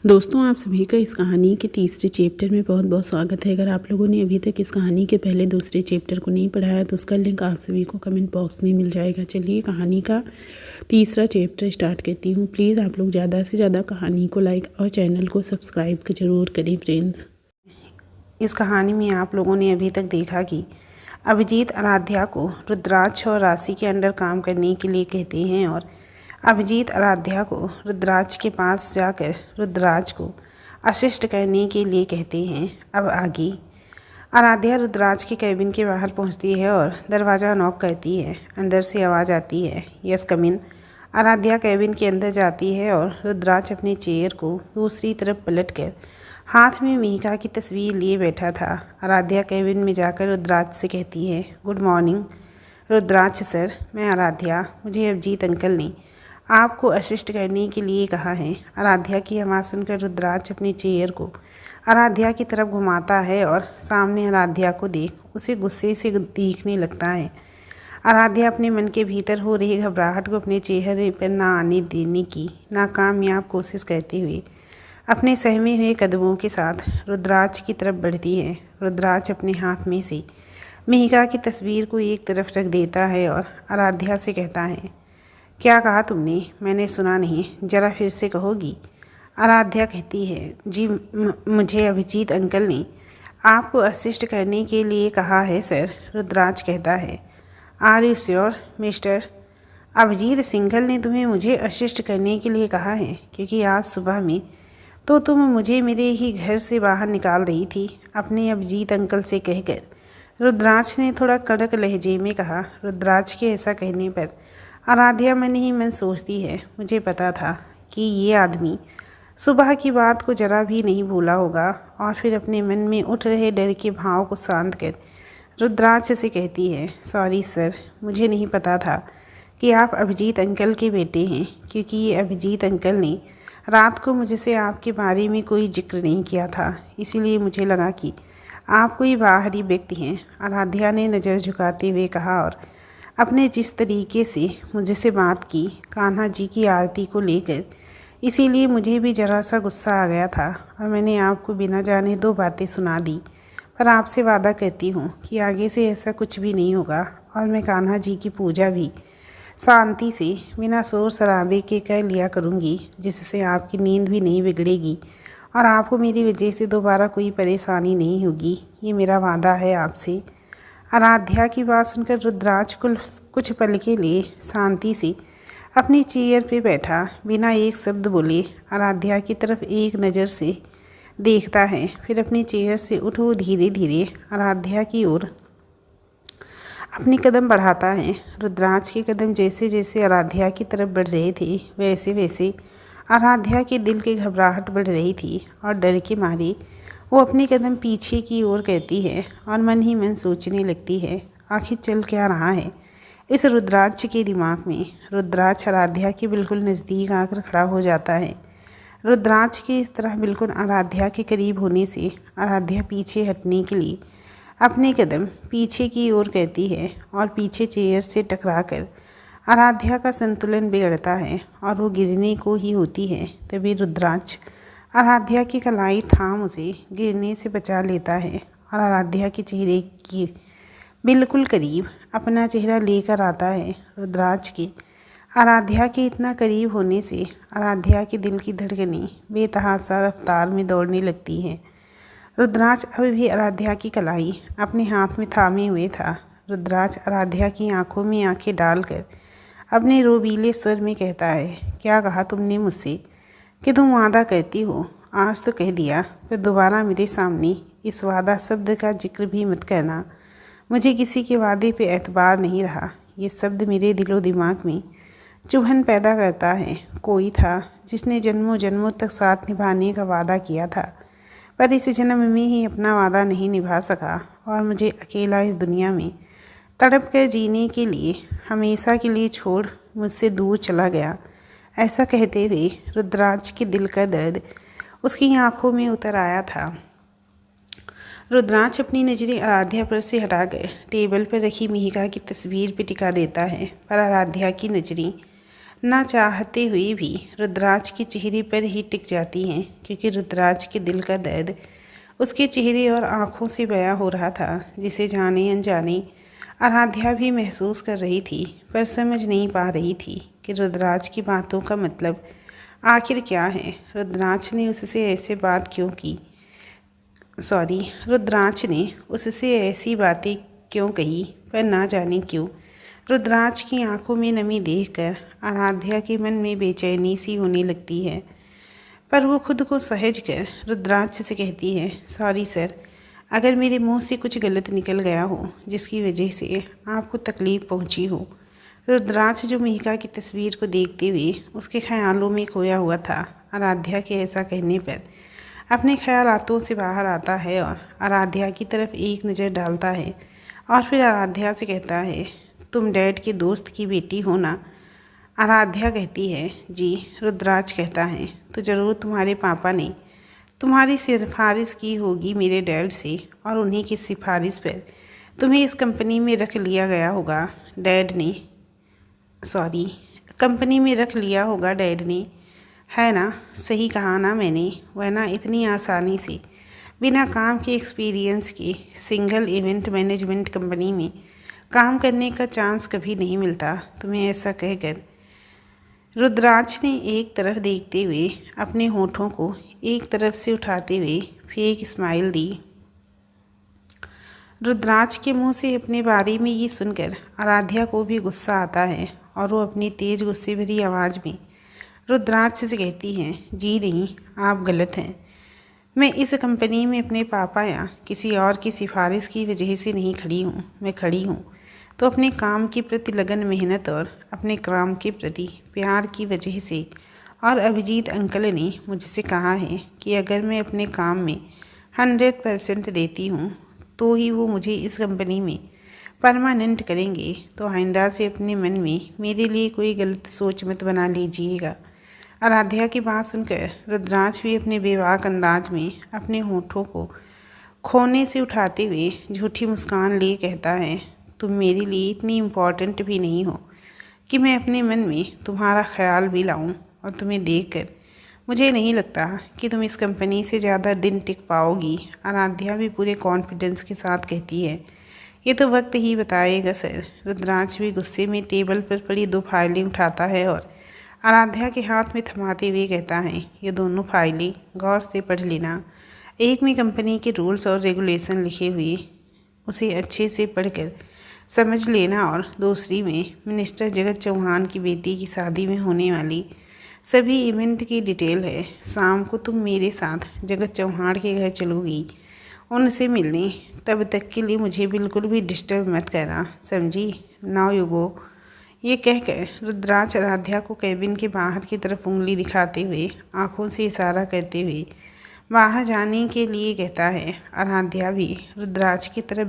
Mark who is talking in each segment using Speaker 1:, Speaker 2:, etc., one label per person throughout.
Speaker 1: दोस्तों, आप सभी का इस कहानी के तीसरे चैप्टर में बहुत बहुत स्वागत है। अगर आप लोगों ने अभी तक इस कहानी के पहले दूसरे चैप्टर को नहीं पढ़ा है तो उसका लिंक आप सभी को कमेंट बॉक्स में मिल जाएगा। चलिए कहानी का तीसरा चैप्टर स्टार्ट करती हूँ। प्लीज़ आप लोग ज़्यादा से ज़्यादा कहानी को लाइक और चैनल को सब्सक्राइब ज़रूर करें फ्रेंड्स। इस कहानी में आप लोगों ने अभी तक देखा कि अभिजीत आराध्या को रुद्राक्ष और राशि के अंडर काम करने के लिए कहते हैं और अभिजीत आराध्या को रुद्राक्ष के पास जाकर रुद्राक्ष को असिस्ट करने के लिए कहते हैं। अब आगे आराध्या रुद्राक्ष के कैबिन के बाहर पहुंचती है और दरवाज़ा नॉक करती है। अंदर से आवाज़ आती है, यस कम इन। आराध्या कैबिन के अंदर जाती है और रुद्राक्ष अपने चेयर को दूसरी तरफ पलटकर हाथ में मिहिका की तस्वीर लिए बैठा था। आराध्या कैबिन में जाकर रुद्राक्ष से कहती है, गुड मॉर्निंग रुद्राक्ष सर, मैं आराध्या। मुझे अभिजीत अंकल ने आपको असिस्ट करने के लिए कहा है। आराध्या की आवाज़ सुनकर रुद्राक्ष अपनी चेयर को आराध्या की तरफ घुमाता है और सामने आराध्या को देख उसे गुस्से से देखने लगता है। आराध्या अपने मन के भीतर हो रही घबराहट को अपने चेहरे पर ना आने देने की नाकामयाब कोशिश करते हुए अपने सहमे हुए कदमों के साथ रुद्राक्ष की तरफ बढ़ती है। रुद्राक्ष अपने हाथ में से मिहिका की तस्वीर को एक तरफ रख देता है और आराध्या से कहता है, क्या कहा तुमने? मैंने सुना नहीं, ज़रा फिर से कहोगी? आराध्या कहती है, जी मुझे अभिजीत अंकल ने आपको असिस्ट करने के लिए कहा है सर। रुद्राक्ष कहता है, are you sure mister? Abhijeet Singhal ने तुम्हें मुझे असिस्ट करने के लिए कहा है? क्योंकि आज सुबह में तो तुम मुझे मेरे ही घर से बाहर निकाल रही थी, अपने अभिजीत अंकल से कहकर। रुद्राक्ष ने थोड़ा कड़क लहजे में कहा। रुद्राक्ष के ऐसा कहने पर आराध्या मन ही मन सोचती है, मुझे पता था कि ये आदमी सुबह की बात को जरा भी नहीं भूला होगा। और फिर अपने मन में उठ रहे डर के भाव को शांत कर रुद्राक्ष से कहती है, सॉरी सर, मुझे नहीं पता था कि आप अभिजीत अंकल के बेटे हैं, क्योंकि ये अभिजीत अंकल ने रात को मुझसे आपके बारे में कोई जिक्र नहीं किया था, इसीलिए मुझे लगा कि आप कोई बाहरी व्यक्ति हैं। आराध्या ने नज़र झुकाते हुए कहा और अपने जिस तरीके से मुझसे बात की कान्हा जी की आरती को लेकर, इसीलिए मुझे भी ज़रा सा गुस्सा आ गया था और मैंने आपको बिना जाने दो बातें सुना दी। पर आपसे वादा करती हूँ कि आगे से ऐसा कुछ भी नहीं होगा और मैं कान्हा जी की पूजा भी शांति से बिना शोर शराबे के कर लिया करूँगी, जिससे आपकी नींद भी नहीं बिगड़ेगी और आपको मेरी वजह से दोबारा कोई परेशानी नहीं होगी। ये मेरा वादा है आपसे। आराध्या की बात सुनकर रुद्राक्ष कुछ पल के लिए शांति से अपनी चेयर पे बैठा बिना एक शब्द बोले आराध्या की तरफ एक नज़र से देखता है। फिर अपनी चेयर से उठ वो धीरे धीरे आराध्या की ओर अपनी कदम बढ़ाता है। रुद्राक्ष के कदम जैसे जैसे आराध्या की तरफ बढ़ रहे थे वैसे वैसे आराध्या के दिल की घबराहट बढ़ रही थी और डर के मारे वो अपने कदम पीछे की ओर कहती है और मन ही मन सोचने लगती है, आखिर चल क्या रहा है इस रुद्राक्ष के दिमाग में। रुद्राक्ष आराध्या के बिल्कुल नज़दीक आकर खड़ा हो जाता है। रुद्राक्ष के इस तरह बिल्कुल आराध्या के करीब होने से आराध्या पीछे हटने के लिए अपने कदम पीछे की ओर कहती है और पीछे चेयर से टकराकर आराध्या का संतुलन बिगड़ता है और वो गिरने को ही होती है। तभी रुद्राक्ष आराध्या की कलाई थाम उसे गिरने से बचा लेता है और आराध्या के चेहरे की बिल्कुल करीब अपना चेहरा लेकर आता है। रुद्राक्ष के आराध्या के इतना करीब होने से आराध्या के दिल की धड़कनें बेतहाशा रफ्तार में दौड़ने लगती हैं। रुद्राक्ष अभी भी आराध्या की कलाई अपने हाथ में थामे हुए था। रुद्राक्ष आराध्या की आंखों में आंखें डालकर अपने रोबीले स्वर में कहता है, क्या कहा तुमने मुझसे कि तुम वादा करती हो? आज तो कह दिया, फिर दोबारा मेरे सामने इस वादा शब्द का जिक्र भी मत करना। मुझे किसी के वादे पे एतबार नहीं रहा। ये शब्द मेरे दिलो दिमाग में चुभन पैदा करता है। कोई था जिसने जन्मों जन्मों तक साथ निभाने का वादा किया था, पर इस जन्म में ही अपना वादा नहीं निभा सका और मुझे अकेला इस दुनिया में तड़प कर जीने के लिए हमेशा के लिए छोड़ मुझसे दूर चला गया। ऐसा कहते हुए रुद्राक्ष के दिल का दर्द उसकी आंखों में उतर आया था। रुद्राक्ष अपनी नज़रें आराध्या पर से हटाकर टेबल पर रखी मिहिका की तस्वीर पर टिका देता है, पर आराध्या की नज़रें ना चाहते हुए भी रुद्राज के चेहरे पर ही टिक जाती हैं, क्योंकि रुद्राज के दिल का दर्द उसके चेहरे और आँखों से बयां हो रहा था, जिसे जाने अनजाने आराध्या भी महसूस कर रही थी, पर समझ नहीं पा रही थी कि रुद्राज की बातों का मतलब आखिर क्या है। रुद्राज ने उससे ऐसे बात क्यों की रुद्राज ने उससे ऐसी बातें क्यों कही, पर ना जाने क्यों रुद्राज की आंखों में नमी देखकर आराध्या के मन में बेचैनी सी होने लगती है। पर वो खुद को सहज कर रुद्राज से कहती है, सॉरी सर, अगर मेरे मुंह से कुछ गलत निकल गया हो जिसकी वजह से आपको तकलीफ़ पहुंची हो। रुद्राज जो मिहिका की तस्वीर को देखते हुए उसके ख्यालों में खोया हुआ था, आराध्या के ऐसा कहने पर अपने ख्यालातों से बाहर आता है और आराध्या की तरफ एक नज़र डालता है और फिर आराध्या से कहता है, तुम डैड के दोस्त की बेटी हो ना। आराध्या कहती है, जी। रुद्राज कहता है, तो ज़रूर तुम्हारे पापा ने तुम्हारी सिफारिश की होगी मेरे डैड से, और उन्हीं की सिफारिश पर तुम्हें इस कंपनी में रख लिया गया होगा डैड ने कंपनी में रख लिया होगा डैड ने, है ना? सही कहा ना मैंने? वरना इतनी आसानी से बिना काम के एक्सपीरियंस के सिंगल इवेंट मैनेजमेंट कंपनी में काम करने का चांस कभी नहीं मिलता तुम्हें। ऐसा कहकर रुद्राज ने एक तरफ देखते हुए अपने होठों को एक तरफ से उठाते हुए फेक स्माइल दी। रुद्राज के मुंह से अपने बारे में ये सुनकर आराध्या को भी गुस्सा आता है और वो अपनी तेज़ गुस्से भरी आवाज़ में रुद्राज से कहती हैं, जी नहीं, आप गलत हैं। मैं इस कंपनी में अपने पापा या किसी और की सिफारिश की वजह से नहीं खड़ी हूँ। मैं खड़ी हूँ तो अपने काम के प्रति लगन, मेहनत और अपने काम के प्रति प्यार की वजह से। और अभिजीत अंकल ने मुझसे कहा है कि अगर मैं अपने काम में 100% देती हूँ तो ही वो मुझे इस कंपनी में परमानेंट करेंगे। तो आइंदा से अपने मन में मेरे लिए कोई गलत सोच मत बना लीजिएगा। आराध्या की बात सुनकर रुद्राज भी अपने बेबाक अंदाज में अपने होठों को खोने से उठाते हुए झूठी मुस्कान लिए कहता है, तुम मेरे लिए इतनी इम्पोर्टेंट भी नहीं हो कि मैं अपने मन में तुम्हारा ख्याल भी लाऊं। और तुम्हें देखकर मुझे नहीं लगता कि तुम इस कंपनी से ज़्यादा दिन टिक पाओगी। आराध्या भी पूरे कॉन्फिडेंस के साथ कहती है, ये तो वक्त ही बताएगा सर। रुद्राज भी गुस्से में टेबल पर पड़ी 2 फाइलें उठाता है और आराध्या के हाथ में थमाते हुए कहता है, ये दोनों फाइलें गौर से पढ़ लेना। एक में कंपनी के रूल्स और रेगुलेशन लिखे हुए, उसे अच्छे से पढ़कर समझ लेना, और दूसरी में मिनिस्टर जगत चौहान की बेटी की शादी में होने वाली सभी इवेंट की डिटेल है। शाम को तुम मेरे साथ जगत चौहान के घर चलोगी उनसे मिलने। तब तक के लिए मुझे बिल्कुल भी डिस्टर्ब मत करना, समझी? Now you go. ये कहकर रुद्राज आराध्या को कैबिन के बाहर की तरफ उंगली दिखाते हुए आंखों से इशारा करते हुए बाहर जाने के लिए कहता है। आराध्या भी रुद्राज की तरफ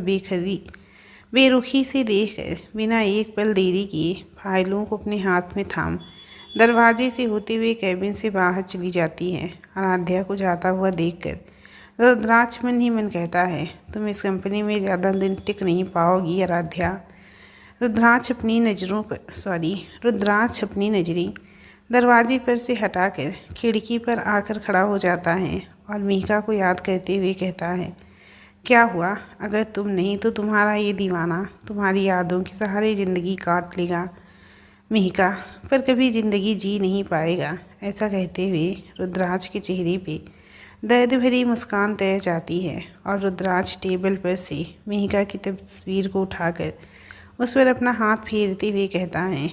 Speaker 1: बेरुखी से देखकर बिना एक पल देरी किए फाइलों को अपने हाथ में थाम दरवाजे से होते हुए कैबिन से बाहर चली जाती है। आराध्या को जाता हुआ देखकर रुद्राज मन ही मन कहता है, तुम इस कंपनी में ज़्यादा दिन टिक नहीं पाओगी आराध्या। रुद्राज अपनी नज़रें दरवाजे पर से हटाकर खिड़की पर आकर खड़ा हो जाता है और मिहिका को याद करते हुए कहता है, क्या हुआ? अगर तुम नहीं तो तुम्हारा ये दीवाना तुम्हारी यादों के सहारे ज़िंदगी काट लेगा मिहिका, पर कभी ज़िंदगी जी नहीं पाएगा। ऐसा कहते हुए रुद्राज के चेहरे पे दर्द भरी मुस्कान तैर जाती है और रुद्राज टेबल पर से मिहिका की तस्वीर को उठाकर उस पर अपना हाथ फेरते हुए कहता है,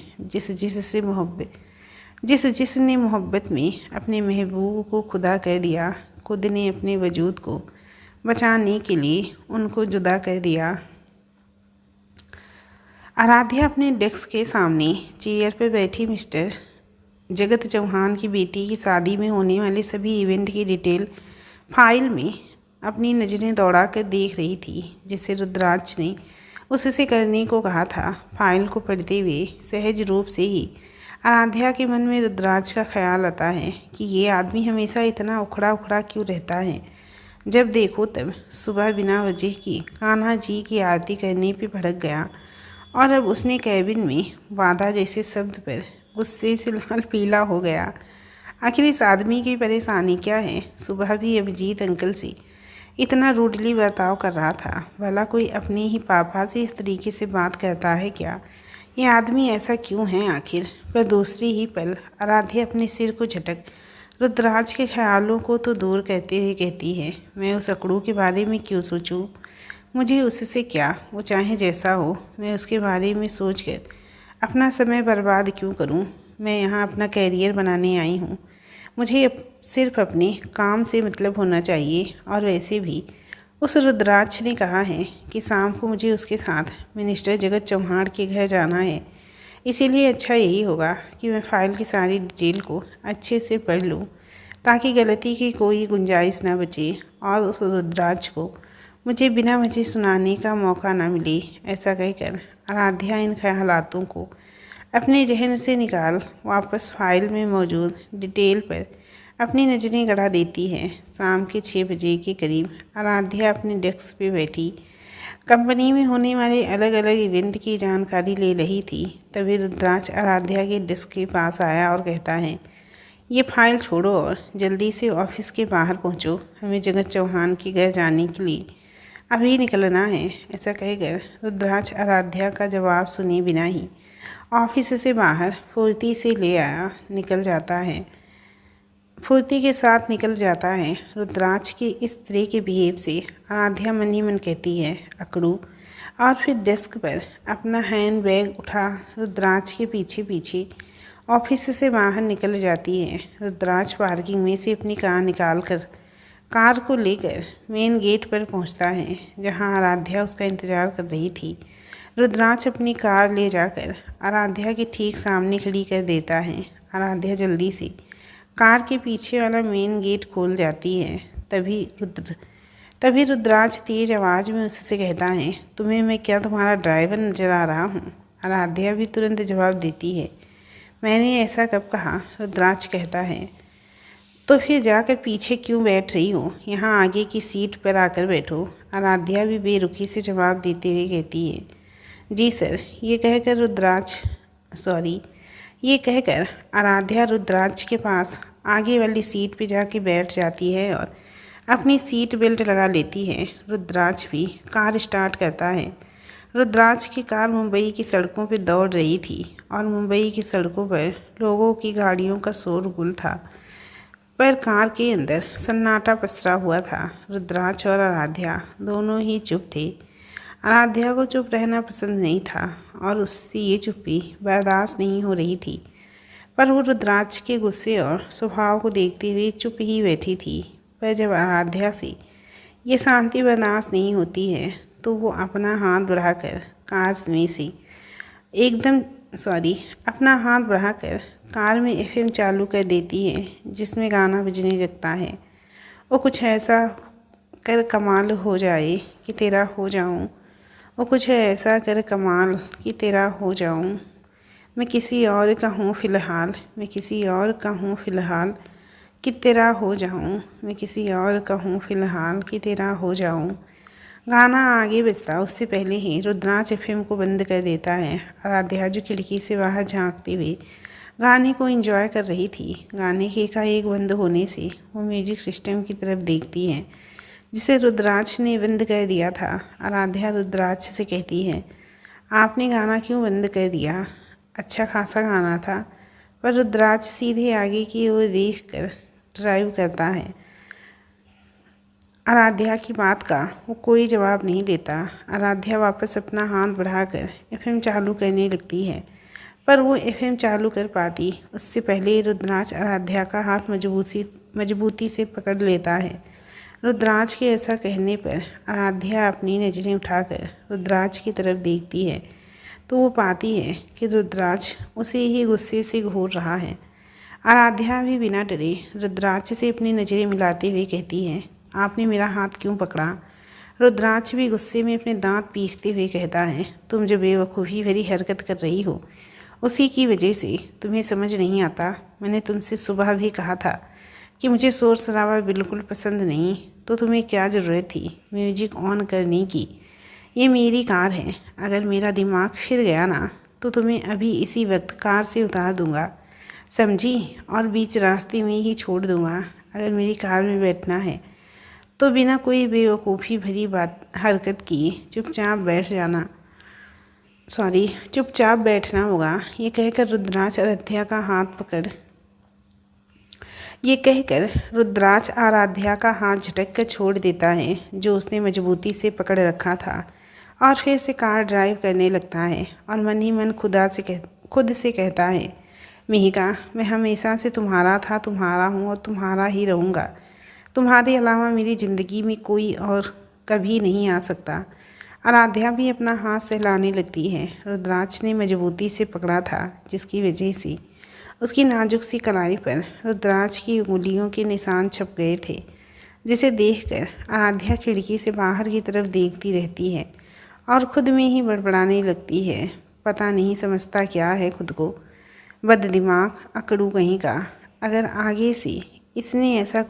Speaker 1: जिसने मोहब्बत में अपने महबूब को खुदा कर दिया, खुद ने अपने वजूद को बचाने के लिए उनको जुदा कर दिया। आराध्या अपने डेस्क के सामने चेयर पर बैठी मिस्टर जगत चौहान की बेटी की शादी में होने वाले सभी इवेंट की डिटेल फाइल में अपनी नज़रें दौड़ा कर देख रही थी, जिसे रुद्राज ने उससे करने को कहा था। फाइल को पढ़ते हुए सहज रूप से ही आराध्या के मन में रुद्राज का ख्याल आता है कि ये आदमी हमेशा इतना उखड़ा उखड़ा क्यों रहता है। जब देखो तब सुबह बिना वजह की कान्हा जी की आरती करने पे भड़क गया और अब उसने कैबिन में वादा जैसे शब्द पर गुस्से से लाल पीला हो गया। आखिर इस आदमी की परेशानी क्या है? सुबह भी अभिजीत अंकल से इतना रूडली बर्ताव कर रहा था। भला कोई अपने ही पापा से इस तरीके से बात करता है क्या? ये आदमी ऐसा क्यों है आखिर? पर दूसरी ही पल आराध्या अपने सिर को झटक रुद्राज के ख्यालों को तो दूर करते हुए कहती है, मैं उस अकड़ू के बारे में क्यों सोचूं? मुझे उससे क्या, वो चाहे जैसा हो, मैं उसके बारे में सोचकर अपना समय बर्बाद क्यों करूं? मैं यहाँ अपना कैरियर बनाने आई हूँ। मुझे सिर्फ अपने काम से मतलब होना चाहिए। और वैसे भी उस रुद्राज ने कहा है कि शाम को मुझे उसके साथ मिनिस्टर जगत चौहान के घर जाना है। इसीलिए अच्छा यही होगा कि मैं फ़ाइल की सारी डिटेल को अच्छे से पढ़ लूँ ताकि गलती की कोई गुंजाइश न बचे और उस रुद्राज को मुझे बिना वजह सुनाने का मौका न मिले। ऐसा कहकर आराध्या इन ख्यालातों को अपने जहन से निकाल वापस फाइल में मौजूद डिटेल पर अपनी नज़रें गड़ा देती है। शाम के 6 बजे के करीब आराध्या अपने डेस्क पे बैठी कंपनी में होने वाले अलग अलग इवेंट की जानकारी ले रही थी। तभी रुद्राज आराध्या के डेस्क के पास आया और कहता है, ये फाइल छोड़ो और जल्दी से ऑफिस के बाहर पहुंचो। हमें जगत चौहान के घर जाने के लिए अभी निकलना है। ऐसा कहकर रुद्राज आराध्या का जवाब सुने बिना ही ऑफिस से बाहर फुर्ती से निकल जाता है। रुद्राज के इस तरह के बिहेव से आराध्या मन ही मन कहती है, अकड़ू। और फिर डेस्क पर अपना हैंड बैग उठा रुद्राज के पीछे पीछे ऑफिस से बाहर निकल जाती है। रुद्राज पार्किंग में से अपनी कार निकाल कर कार को लेकर मेन गेट पर पहुंचता है जहां आराध्या उसका इंतज़ार कर रही थी। रुद्राज अपनी कार ले जाकर आराध्या के ठीक सामने खड़ी कर देता है। आराध्या जल्दी से कार के पीछे वाला मेन गेट खोल जाती है। तभी रुद्राज तेज आवाज़ में उससे कहता है, तुम्हें मैं क्या तुम्हारा ड्राइवर नज़र आ रहा हूँ? आराध्या भी तुरंत जवाब देती है, मैंने ऐसा कब कहा? रुद्राज कहता है, तो फिर जाकर पीछे क्यों बैठ रही हो? यहाँ आगे की सीट पर आकर बैठो। आराध्या भी बेरुखी से जवाब देते हुए कहती है, जी सर। ये कहकर आराध्या रुद्राज के पास आगे वाली सीट पर जाके बैठ जाती है और अपनी सीट बेल्ट लगा लेती है। रुद्राज भी कार स्टार्ट करता है। रुद्राज की कार मुंबई की सड़कों पर दौड़ रही थी और मुंबई की सड़कों पर लोगों की गाड़ियों का शोरगुल था, पर कार के अंदर सन्नाटा पसरा हुआ था। रुद्राज और आराध्या दोनों ही चुप थे। आराध्या को चुप रहना पसंद नहीं था और उससे ये चुप्पी बर्दाश्त नहीं हो रही थी, पर वो रुद्राज के गुस्से और स्वभाव को देखते हुए चुप ही बैठी थी। पर जब आराध्या से ये शांति बर्दाश्त नहीं होती है तो वो अपना हाथ बढ़ाकर कार में एफएम चालू कर देती है जिसमें गाना बजने लगता है। वो कुछ ऐसा कर कमाल हो जाए कि तेरा हो जाऊं। मैं किसी और का हूँ फ़िलहाल कि तेरा हो जाऊं। गाना आगे बजता उससे पहले ही रुद्राज एफएम को बंद कर देता है। आराध्या जो खिड़की से बाहर झांकते हुए गाने को एंजॉय कर रही थी, गाने के एकाएक बंद होने से वो म्यूजिक सिस्टम की तरफ देखती है जिसे रुद्राज ने बंद कर दिया था। आराध्या रुद्राज से कहती है, आपने गाना क्यों बंद कर दिया? अच्छा खासा गाना था। पर रुद्राज सीधे आगे की ओर देख कर ड्राइव करता है। आराध्या की बात का वो कोई जवाब नहीं देता। आराध्या वापस अपना हाथ बढ़ाकर एफएम चालू करने लगती है, पर वो एफएम चालू कर पाती उससे पहले रुद्राज आराध्या का हाथ मजबूती से पकड़ लेता है। रुद्राज के ऐसा कहने पर आराध्या अपनी नज़रें उठाकर रुद्राज की तरफ देखती है तो वो पाती है कि रुद्राज उसे ही गुस्से से घूर रहा है। आराध्या भी बिना डरे रुद्राज से अपनी नज़रें मिलाते हुए कहती है, आपने मेरा हाथ क्यों पकड़ा? रुद्राज भी गुस्से में अपने दांत पीसते हुए कहता है, तुम जो बेवकूफ़ी भरी हरकत कर रही हो उसी की वजह से तुम्हें समझ नहीं आता। मैंने तुमसे सुबह भी कहा था कि मुझे शोर शराबा बिल्कुल पसंद नहीं, तो तुम्हें क्या ज़रूरत थी म्यूजिक ऑन करने की? ये मेरी कार है। अगर मेरा दिमाग फिर गया ना तो तुम्हें अभी इसी वक्त कार से उतार दूँगा, समझी? और बीच रास्ते में ही छोड़ दूँगा। अगर मेरी कार में बैठना है तो बिना कोई बेवकूफ़ी भरी हरकत किए चुपचाप बैठना होगा। ये कहकर रुद्राज आराध्या का हाथ झटक कर छोड़ देता है जो उसने मजबूती से पकड़ रखा था, और फिर से कार ड्राइव करने लगता है और मन ही मन खुद से कहता है, मिहिका, मैं हमेशा से तुम्हारा था, तुम्हारा हूँ और तुम्हारा ही रहूँगा। तुम्हारे अलावा मेरी ज़िंदगी में कोई और कभी नहीं आ सकता। आराध्या भी अपना हाथ सहलाने लगती है। रुद्राज ने मजबूती से पकड़ा था, जिसकी वजह से उसकी नाजुक सी कलाई पर रुद्राज की उंगलियों के निशान छप गए थे, जिसे देखकर आराध्या खिड़की से बाहर की तरफ देखती रहती है और खुद में ही बड़बड़ाने लगती है। पता नहीं समझता क्या है खुद को, बददिमाग अकड़ू कहीं का। अगर आगे से इसने ऐसा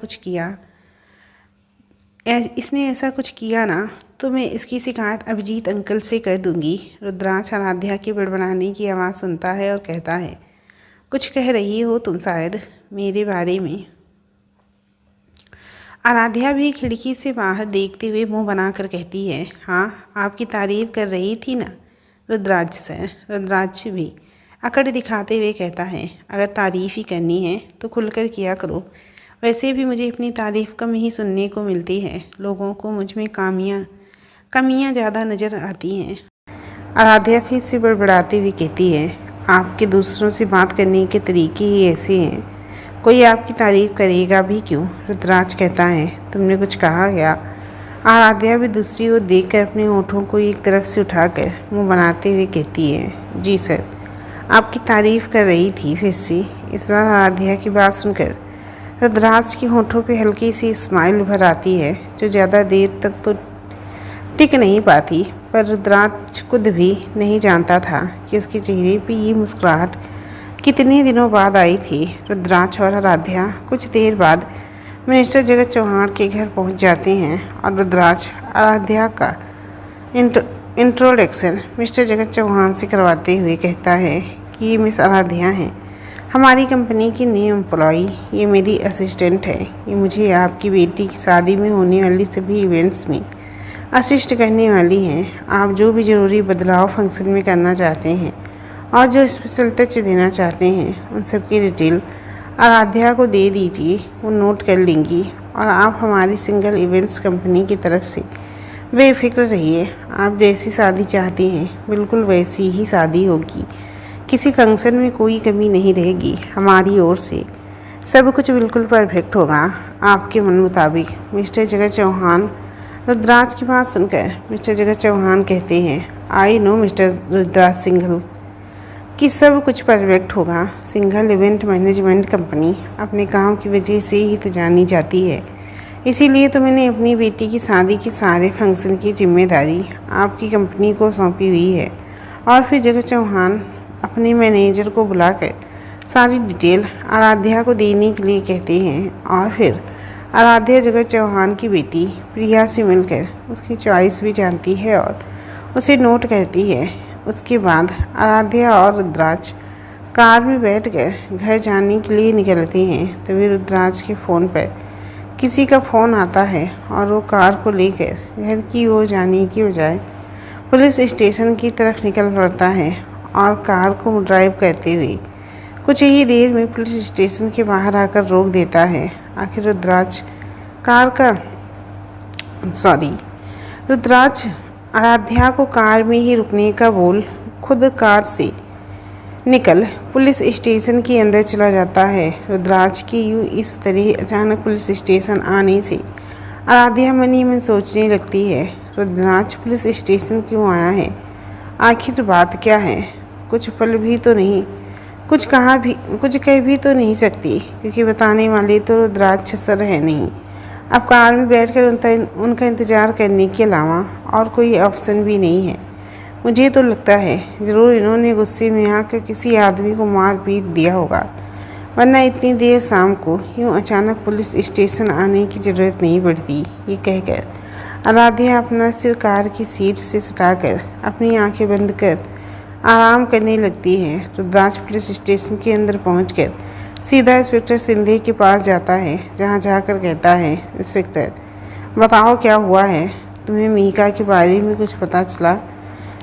Speaker 1: कुछ किया ना तो मैं इसकी शिकायत अभिजीत अंकल से कर दूंगी। रुद्राज आराध्या के बड़बड़ाने की आवाज़ सुनता है और कहता है, कुछ कह रही हो तुम शायद मेरे बारे में। आराध्या भी खिड़की से बाहर देखते हुए मुंह बनाकर कहती है, हाँ, आपकी तारीफ़ कर रही थी ना रुद्राज भी अकड़ दिखाते हुए कहता है, अगर तारीफ़ ही करनी है तो खुलकर किया करो। वैसे भी मुझे अपनी तारीफ़ कम ही सुनने को मिलती है। लोगों को मुझ में कमियाँ ज़्यादा नज़र आती हैं। आराध्या फिर से बड़बड़ाते हुए कहती है, आपके दूसरों से बात करने के तरीके ही ऐसे हैं, कोई आपकी तारीफ़ करेगा भी क्यों? रुद्राज कहता है, तुमने कुछ कहा क्या? आराध्या भी दूसरी ओर देखकर अपने होठों को एक तरफ से उठाकर मुंह बनाते हुए कहती है, जी सर, आपकी तारीफ़ कर रही थी। फिर से इस बार आराध्या की बात सुनकर रुद्राज के होठों पे हल्की सी स्माइल उभर आती है, जो ज़्यादा देर तक तो टिक नहीं पाती। पर रुद्राज खुद भी नहीं जानता था कि उसके चेहरे पे ये मुस्कुराहट कितने दिनों बाद आई थी। रुद्राज और आराध्या कुछ देर बाद मिनिस्टर जगत चौहान के घर पहुंच जाते हैं और रुद्राज आराध्या का इंट्रोडक्शन मिस्टर जगत चौहान से करवाते हुए कहता है कि ये मिस आराध्या हैं, हमारी कंपनी की न्यू एम्प्लॉई। ये मेरी असिस्टेंट है। ये मुझे आपकी बेटी की शादी में होने वाली सभी इवेंट्स में असिस्ट करने वाली हैं। आप जो भी ज़रूरी बदलाव फंक्शन में करना चाहते हैं और जो स्पेशल टच देना चाहते हैं, उन सब की डिटेल आराध्या को दे दीजिए, वो नोट कर लेंगी। और आप हमारी सिंगल इवेंट्स कंपनी की तरफ से बेफिक्र रहिए। आप जैसी शादी चाहती हैं बिल्कुल वैसी ही शादी होगी। किसी फंक्शन में कोई कमी नहीं रहेगी। हमारी ओर से सब कुछ बिल्कुल परफेक्ट होगा, आपके मन मुताबिक। मिस्टर जगत चौहान। रुद्राज की बात सुनकर मिस्टर जगत चौहान कहते हैं, I know mister Rudras Singhal कि सब कुछ परफेक्ट होगा। सिंघल इवेंट मैनेजमेंट कंपनी अपने काम की वजह से ही तो जानी जाती है, इसीलिए तो मैंने अपनी बेटी की शादी के सारे फंक्शन की जिम्मेदारी आपकी कंपनी को सौंपी हुई है। और फिर जगत चौहान अपने मैनेजर को बुलाकर सारी डिटेल आराध्या को देने के लिए कहते हैं। और फिर आराध्या जगत चौहान की बेटी प्रिया से मिलकर उसकी चॉइस भी जानती है और उसे नोट करती है। उसके बाद आराध्या और रुद्राज कार में बैठकर घर जाने के लिए निकलते हैं। तभी रुद्राज के फ़ोन पर किसी का फ़ोन आता है और वो कार को लेकर घर की ओर जाने की बजाय पुलिस स्टेशन की तरफ निकल पड़ता है और कार को ड्राइव करते हुए कुछ ही देर में पुलिस स्टेशन के बाहर आकर रोक देता है। आखिर रुद्राज आराध्या को कार में ही रुकने का बोल खुद कार से निकल पुलिस स्टेशन के अंदर चला जाता है। रुद्राज की यूँ इस तरह अचानक पुलिस स्टेशन आने से आराध्या मन ही मन सोचने लगती है, रुद्राज पुलिस स्टेशन क्यों आया है? आखिर बात क्या है? कुछ पल भी तो नहीं, कुछ कह भी तो नहीं सकती, क्योंकि बताने वाले तो रुद्राज छसर है नहीं। अब कार में बैठकर उनका इंतज़ार करने के अलावा और कोई ऑप्शन भी नहीं है। मुझे तो लगता है ज़रूर इन्होंने गुस्से में आकर किसी आदमी को मार पीट दिया होगा, वरना इतनी देर शाम को यूँ अचानक पुलिस स्टेशन आने की ज़रूरत नहीं पड़ती। ये कहकर आराध्या अपना सिर कार की सीट से सटाकर अपनी आंखें बंद कर
Speaker 2: आराम करने लगती है। रुद्राक्ष पुलिस स्टेशन के अंदर पहुंचकर सीधा इंस्पेक्टर सिंधे के पास जाता है, जहां जाकर कहता है, इंस्पेक्टर बताओ क्या हुआ है, तुम्हें मिहिका के बारे में कुछ पता चला,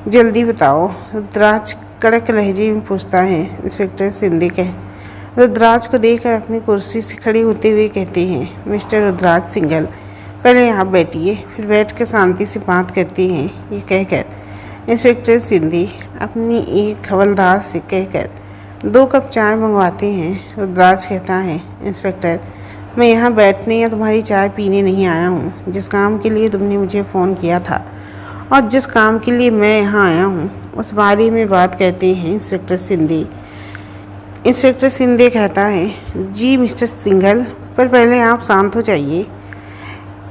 Speaker 2: जल्दी बताओ। रुद्राक्ष कड़क लहजे में पूछता है। इंस्पेक्टर सिंधे रुद्राक्ष को देखकर अपनी कुर्सी से खड़े होते हुए कहते हैं, मिस्टर रुद्राक्ष सिंघल, पहले यहाँ बैठिए, फिर बैठकर शांति से बात करते हैं। ये कहकर इंस्पेक्टर सिंधे अपनी एक हवलदार से कहकर 2 कप चाय मंगवाते हैं। रुद्राक्ष कहता है, इंस्पेक्टर मैं यहाँ बैठने या तुम्हारी चाय पीने नहीं आया हूँ। जिस काम के लिए तुमने मुझे फ़ोन किया था और जिस काम के लिए मैं यहाँ आया हूँ उस बारे में बात कहते हैं इंस्पेक्टर सिंधे। इंस्पेक्टर सिंधे कहता है, जी मिस्टर सिंघल, पर पहले आप शांत हो जाइए।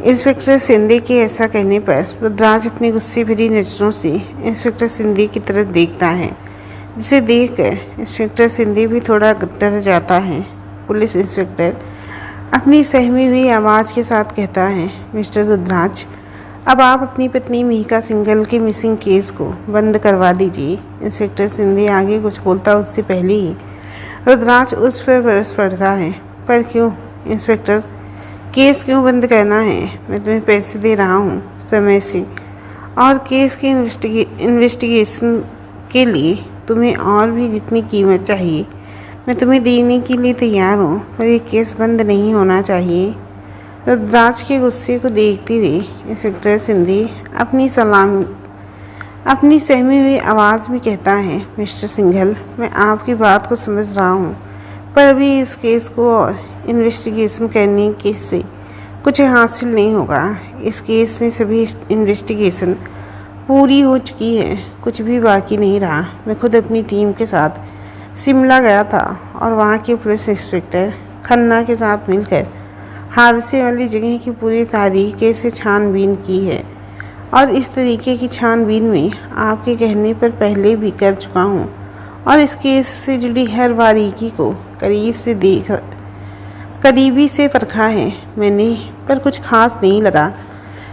Speaker 2: इंस्पेक्टर सिंधे के ऐसा कहने पर रुद्राक्ष अपनी गुस्से भरी नज़रों से इंस्पेक्टर सिंधे की तरफ देखता है, जिसे देखकर इंस्पेक्टर सिंधे भी थोड़ा डर जाता है। पुलिस इंस्पेक्टर अपनी सहमी हुई आवाज़ के साथ कहता है, मिस्टर रुद्राक्ष, अब आप अपनी पत्नी मिहिका सिंघल के मिसिंग केस को बंद करवा दीजिए। इंस्पेक्टर सिंधे आगे कुछ बोलता उससे पहले ही रुद्राक्ष उस पर बरस पड़ता है, पर क्यों इंस्पेक्टर, केस क्यों बंद करना है? मैं तुम्हें पैसे दे रहा हूँ समय से, और केस के इन्वेस्टिगेशन के लिए तुम्हें और भी जितनी कीमत चाहिए मैं तुम्हें देने के लिए तैयार हूँ, पर यह केस बंद नहीं होना चाहिए। रुद्राक्ष के गुस्से को देखते हुए इंस्पेक्टर सिंधे अपनी सहमी हुई आवाज़ में कहता है, मिस्टर सिंघल, मैं आपकी बात को समझ रहा हूँ, पर अभी इस केस को और इन्वेस्टिगेशन करने के से कुछ हासिल नहीं होगा। इस केस में सभी इन्वेस्टिगेशन पूरी हो चुकी है, कुछ भी बाकी नहीं रहा। मैं खुद अपनी टीम के साथ शिमला गया था और वहाँ के पुलिस इंस्पेक्टर खन्ना के साथ मिलकर हादसे वाली जगह की पूरी तरीके से छानबीन की है, और इस तरीके की छानबीन में आपके कहने पर पहले भी कर चुका हूँ, और इस केस से जुड़ी हर बारीकी को करीबी से परखा है मैंने, पर कुछ खास नहीं लगा।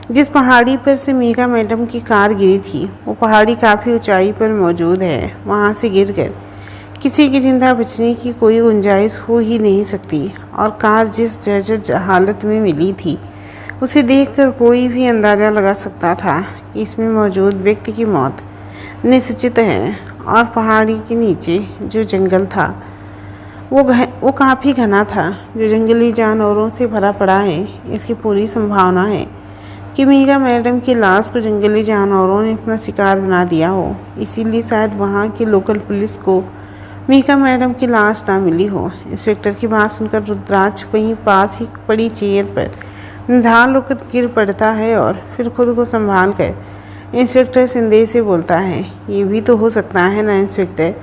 Speaker 2: जिस पहाड़ी पर से मिहिका मैडम की कार गिरी थी वो पहाड़ी काफ़ी ऊंचाई पर मौजूद है। वहाँ से गिरकर किसी की जिंदा बचने की कोई गुंजाइश हो ही नहीं सकती, और कार जिस जर्जर हालत में मिली थी उसे देखकर कोई भी अंदाज़ा लगा सकता था कि इसमें मौजूद व्यक्ति की मौत निश्चित है। और पहाड़ी के नीचे जो जंगल था वो काफ़ी घना था, जो जंगली जानवरों से भरा पड़ा है। इसकी पूरी संभावना है कि मिहिका मैडम की लाश को जंगली जानवरों ने अपना शिकार बना दिया हो, इसीलिए शायद वहाँ की लोकल पुलिस को मिहिका मैडम की लाश ना मिली हो। इंस्पेक्टर की बात सुनकर रुद्राक्ष वहीं पास ही पड़ी चेयर पर निढाल होकर गिर पड़ता है और फिर खुद को संभाल कर इंस्पेक्टर सिंधे से बोलता है, ये भी तो हो सकता है ना इंस्पेक्टर,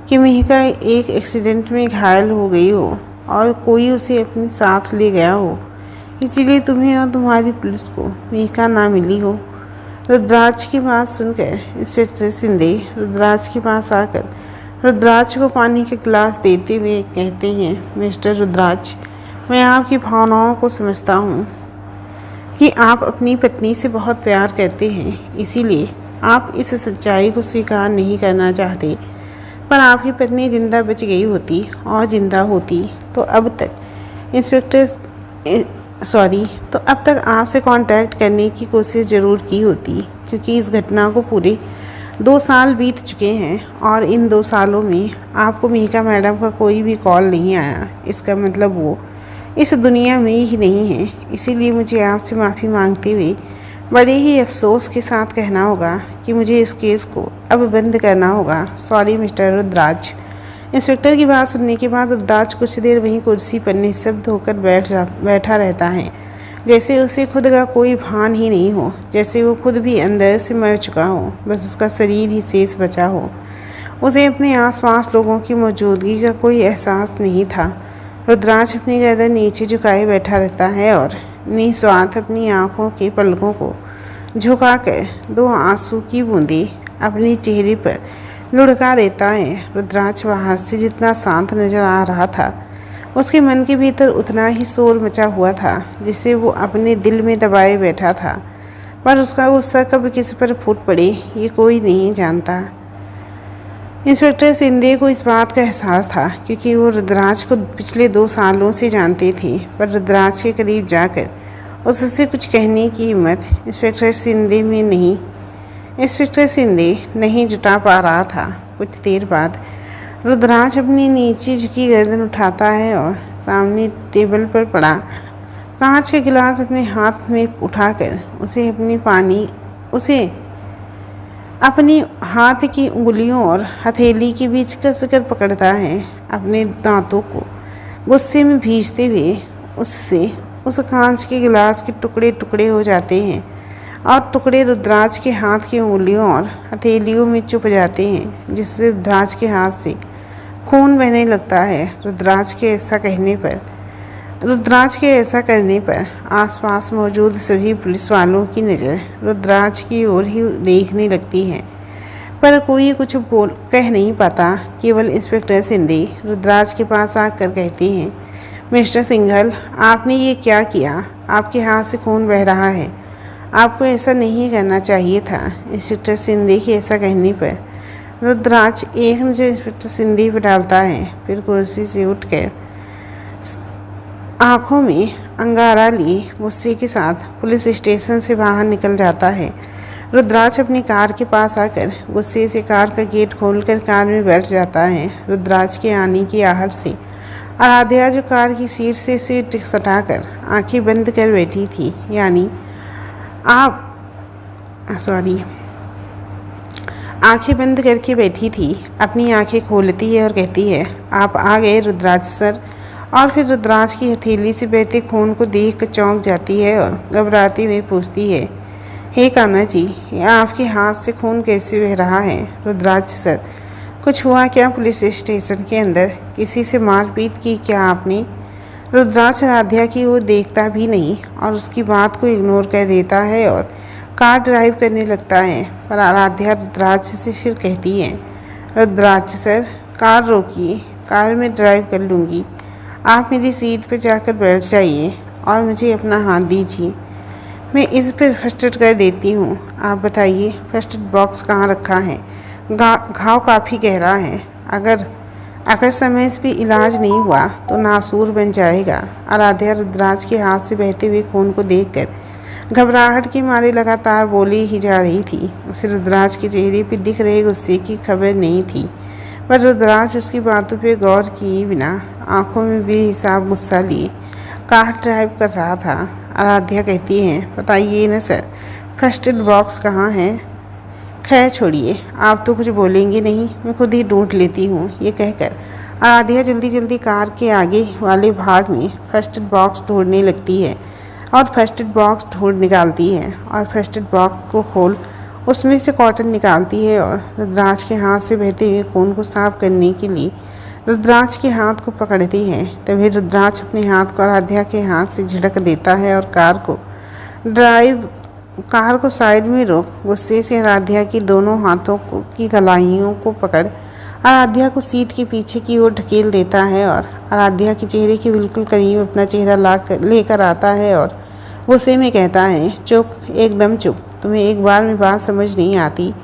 Speaker 2: कि मिहिका एक एक्सीडेंट में घायल हो गई हो और कोई उसे अपने साथ ले गया हो, इसीलिए तुम्हें और तुम्हारी पुलिस को मिहिका ना मिली हो। रुद्राक्ष की बात सुनकर इंस्पेक्टर सिंधे रुद्राक्ष के पास आकर रुद्राक्ष को पानी का गिलास देते हुए कहते हैं, मिस्टर रुद्राक्ष, मैं आपकी भावनाओं को समझता हूँ कि आप अपनी पत्नी से बहुत प्यार करते हैं, इसीलिए आप इस सच्चाई को स्वीकार नहीं करना चाहते, पर आपकी पत्नी जिंदा बच गई होती और जिंदा होती तो अब तक आपसे कांटेक्ट करने की कोशिश ज़रूर की होती, क्योंकि इस घटना को पूरे 2 साल बीत चुके हैं और इन 2 सालों में आपको मिहिका मैडम का कोई भी कॉल नहीं आया। इसका मतलब वो इस दुनिया में ही नहीं है। इसीलिए मुझे आपसे माफ़ी मांगते हुए बड़े ही अफसोस के साथ कहना होगा कि मुझे इस केस को अब बंद करना होगा। सॉरी मिस्टर रुद्राक्ष। इंस्पेक्टर की बात सुनने के बाद रुद्राक्ष कुछ देर वहीं कुर्सी पर निःशब्द होकर बैठा रहता है, जैसे उसे खुद का कोई भान ही नहीं हो, जैसे वो खुद भी अंदर से मर चुका हो, बस उसका शरीर ही शेष बचा हो। उसे अपने आसपास लोगों की मौजूदगी का कोई एहसास नहीं था। रुद्राक्ष अपनी गर्दन नीचे झुकाए बैठा रहता है और निस्वार्थ अपनी आँखों के पलकों को झुकाकर 2 आंसू की बूंदें अपने चेहरे पर लुढ़का देता है। रुद्राक्ष बाहर से जितना शांत नजर आ रहा था, उसके मन के भीतर उतना ही शोर मचा हुआ था जिसे वो अपने दिल में दबाए बैठा था, पर उसका गुस्सा कब किस पर फूट पड़े ये कोई नहीं जानता। इंस्पेक्टर शिंदे को इस बात का एहसास था क्योंकि वो रुद्राज को पिछले 2 सालों से जानते थे, पर रुद्राज के करीब जाकर उससे कुछ कहने की हिम्मत इंस्पेक्टर शिंदे नहीं जुटा पा रहा था। कुछ देर बाद रुद्राज अपनी नीचे झुकी गर्दन उठाता है और सामने टेबल पर पड़ा कांच का गिलास अपने हाथ में उठाकर उसे अपनी हाथ की उंगलियों और हथेली के बीच कसकर पकड़ता है, अपने दांतों को गुस्से में भींचते हुए उस कांच के गिलास के टुकड़े टुकड़े हो जाते हैं और टुकड़े रुद्राज के हाथ की उंगलियों और हथेलियों में चुप जाते हैं, जिससे रुद्राज के हाथ से खून बहने लगता है। रुद्राज के ऐसा करने पर आसपास मौजूद सभी पुलिस वालों की नज़र रुद्राज की ओर ही देखने लगती है, पर कोई कुछ कह नहीं पाता। केवल इंस्पेक्टर शिंदे रुद्राज के पास आकर कहते हैं, मिस्टर सिंघल, आपने ये क्या किया? आपके हाथ से खून बह रहा है। आपको ऐसा नहीं करना चाहिए था। इंस्पेक्टर शिंदे के ऐसा कहने पर रुद्राज एक नज़र इंस्पेक्टर शिंदे पर डालता है, फिर कुर्सी से उठकर आंखों में अंगारा लिए गुस्से के साथ पुलिस स्टेशन से बाहर निकल जाता है। रुद्राज अपनी कार के पास आकर गुस्से से कार का गेट खोलकर कार में बैठ जाता है। रुद्राज के आने की आहट से आराध्या, जो कार की सीट सटाकर आंखें बंद कर बैठी थी, आंखें बंद करके बैठी थी, अपनी आंखें खोलती है और कहती है, आप आ गए रुद्राज सर। और फिर रुद्राज की हथेली से बहते खून को देखकर चौंक जाती है और घबराते हुए पूछती है, हे कान्हा जी, आपके हाथ से खून कैसे बह रहा है? रुद्राज सर, कुछ हुआ क्या? पुलिस स्टेशन के अंदर किसी से मारपीट की क्या आपने? रुद्राज आराध्या की ओर देखता भी नहीं और उसकी बात को इग्नोर कर देता है और कार ड्राइव करने लगता है। पर आराध्या रुद्राज से फिर कहती है, रुद्राज सर, कार रोकिए, कार में ड्राइव कर लूँगी। आप मेरी सीट पर जाकर बैठ जाइए और मुझे अपना हाथ दीजिए, मैं इस पर फर्स्ट एड कर देती हूँ। आप बताइए, फर्स्ट एड बॉक्स कहाँ रखा है? घाव काफ़ी गहरा है, अगर समय से भी इलाज नहीं हुआ तो नासूर बन जाएगा। आराध्या रुद्राज के हाथ से बहते हुए खून को देखकर घबराहट के मारे लगातार बोली ही जा रही थी। उसे रुद्राज के चेहरे पर दिख रहे गुस्से की खबर नहीं थी, पर रुद्राज उसकी बातों पर गौर किए बिना आंखों में बेहिसाब गुस्सा लिए कार ड्राइव कर रहा था। आराध्या कहती है, बताइए न सर, फर्स्ट एड बॉक्स कहाँ है? खैर छोड़िए, आप तो कुछ बोलेंगे नहीं, मैं खुद ही ढूंढ लेती हूँ। ये कहकर आराध्या जल्दी जल्दी कार के आगे वाले भाग में फर्स्ट एड बॉक्स ढूंढने लगती है और फर्स्ट एड बॉक्स ढूंढ निकालती है और फर्स्ट एड बॉक्स को खोल उसमें से कॉटन निकालती है और रुद्राज के हाथ से बहते हुए खून को साफ करने के लिए रुद्राज के हाथ को पकड़ती है। तभी रुद्राज अपने हाथ को आराध्या के हाथ से झटक देता है और कार को साइड में रोक गुस्से से आराध्या की दोनों हाथों की गलाइयों को पकड़ आराध्या को सीट के पीछे की ओर ढकेल देता है और आराध्या के चेहरे के बिल्कुल करीब अपना चेहरा लेकर आता है और गुस्से में कहता है, चुप, एकदम चुप, तुम्हें एक बार में बात समझ नहीं आती?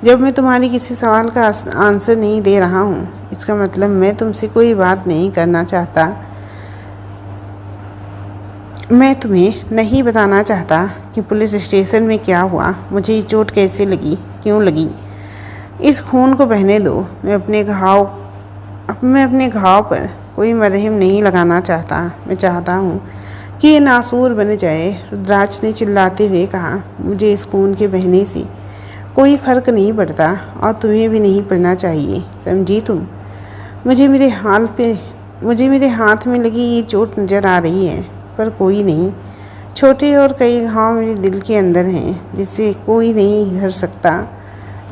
Speaker 2: जब मैं तुम्हारी किसी सवाल का आंसर नहीं दे रहा हूँ, इसका मतलब मैं तुमसे कोई बात नहीं करना चाहता। मैं तुम्हें नहीं बताना चाहता कि पुलिस स्टेशन में क्या हुआ, मुझे ये चोट कैसे लगी, क्यों लगी। इस खून को बहने दो। मैं अपने घाव पर कोई मरहम नहीं लगाना चाहता। मैं चाहता हूँ कि ये नासूर बन जाए। रुद्राज ने चिल्लाते हुए कहा, मुझे इस खून के बहने से कोई फ़र्क नहीं पड़ता और तुम्हें भी नहीं पड़ना चाहिए, समझी तुम? मुझे मेरे हाथ में लगी ये चोट नज़र आ रही है, पर कोई नहीं। छोटे और कई घाव मेरे दिल के अंदर हैं जिससे कोई नहीं भर सकता,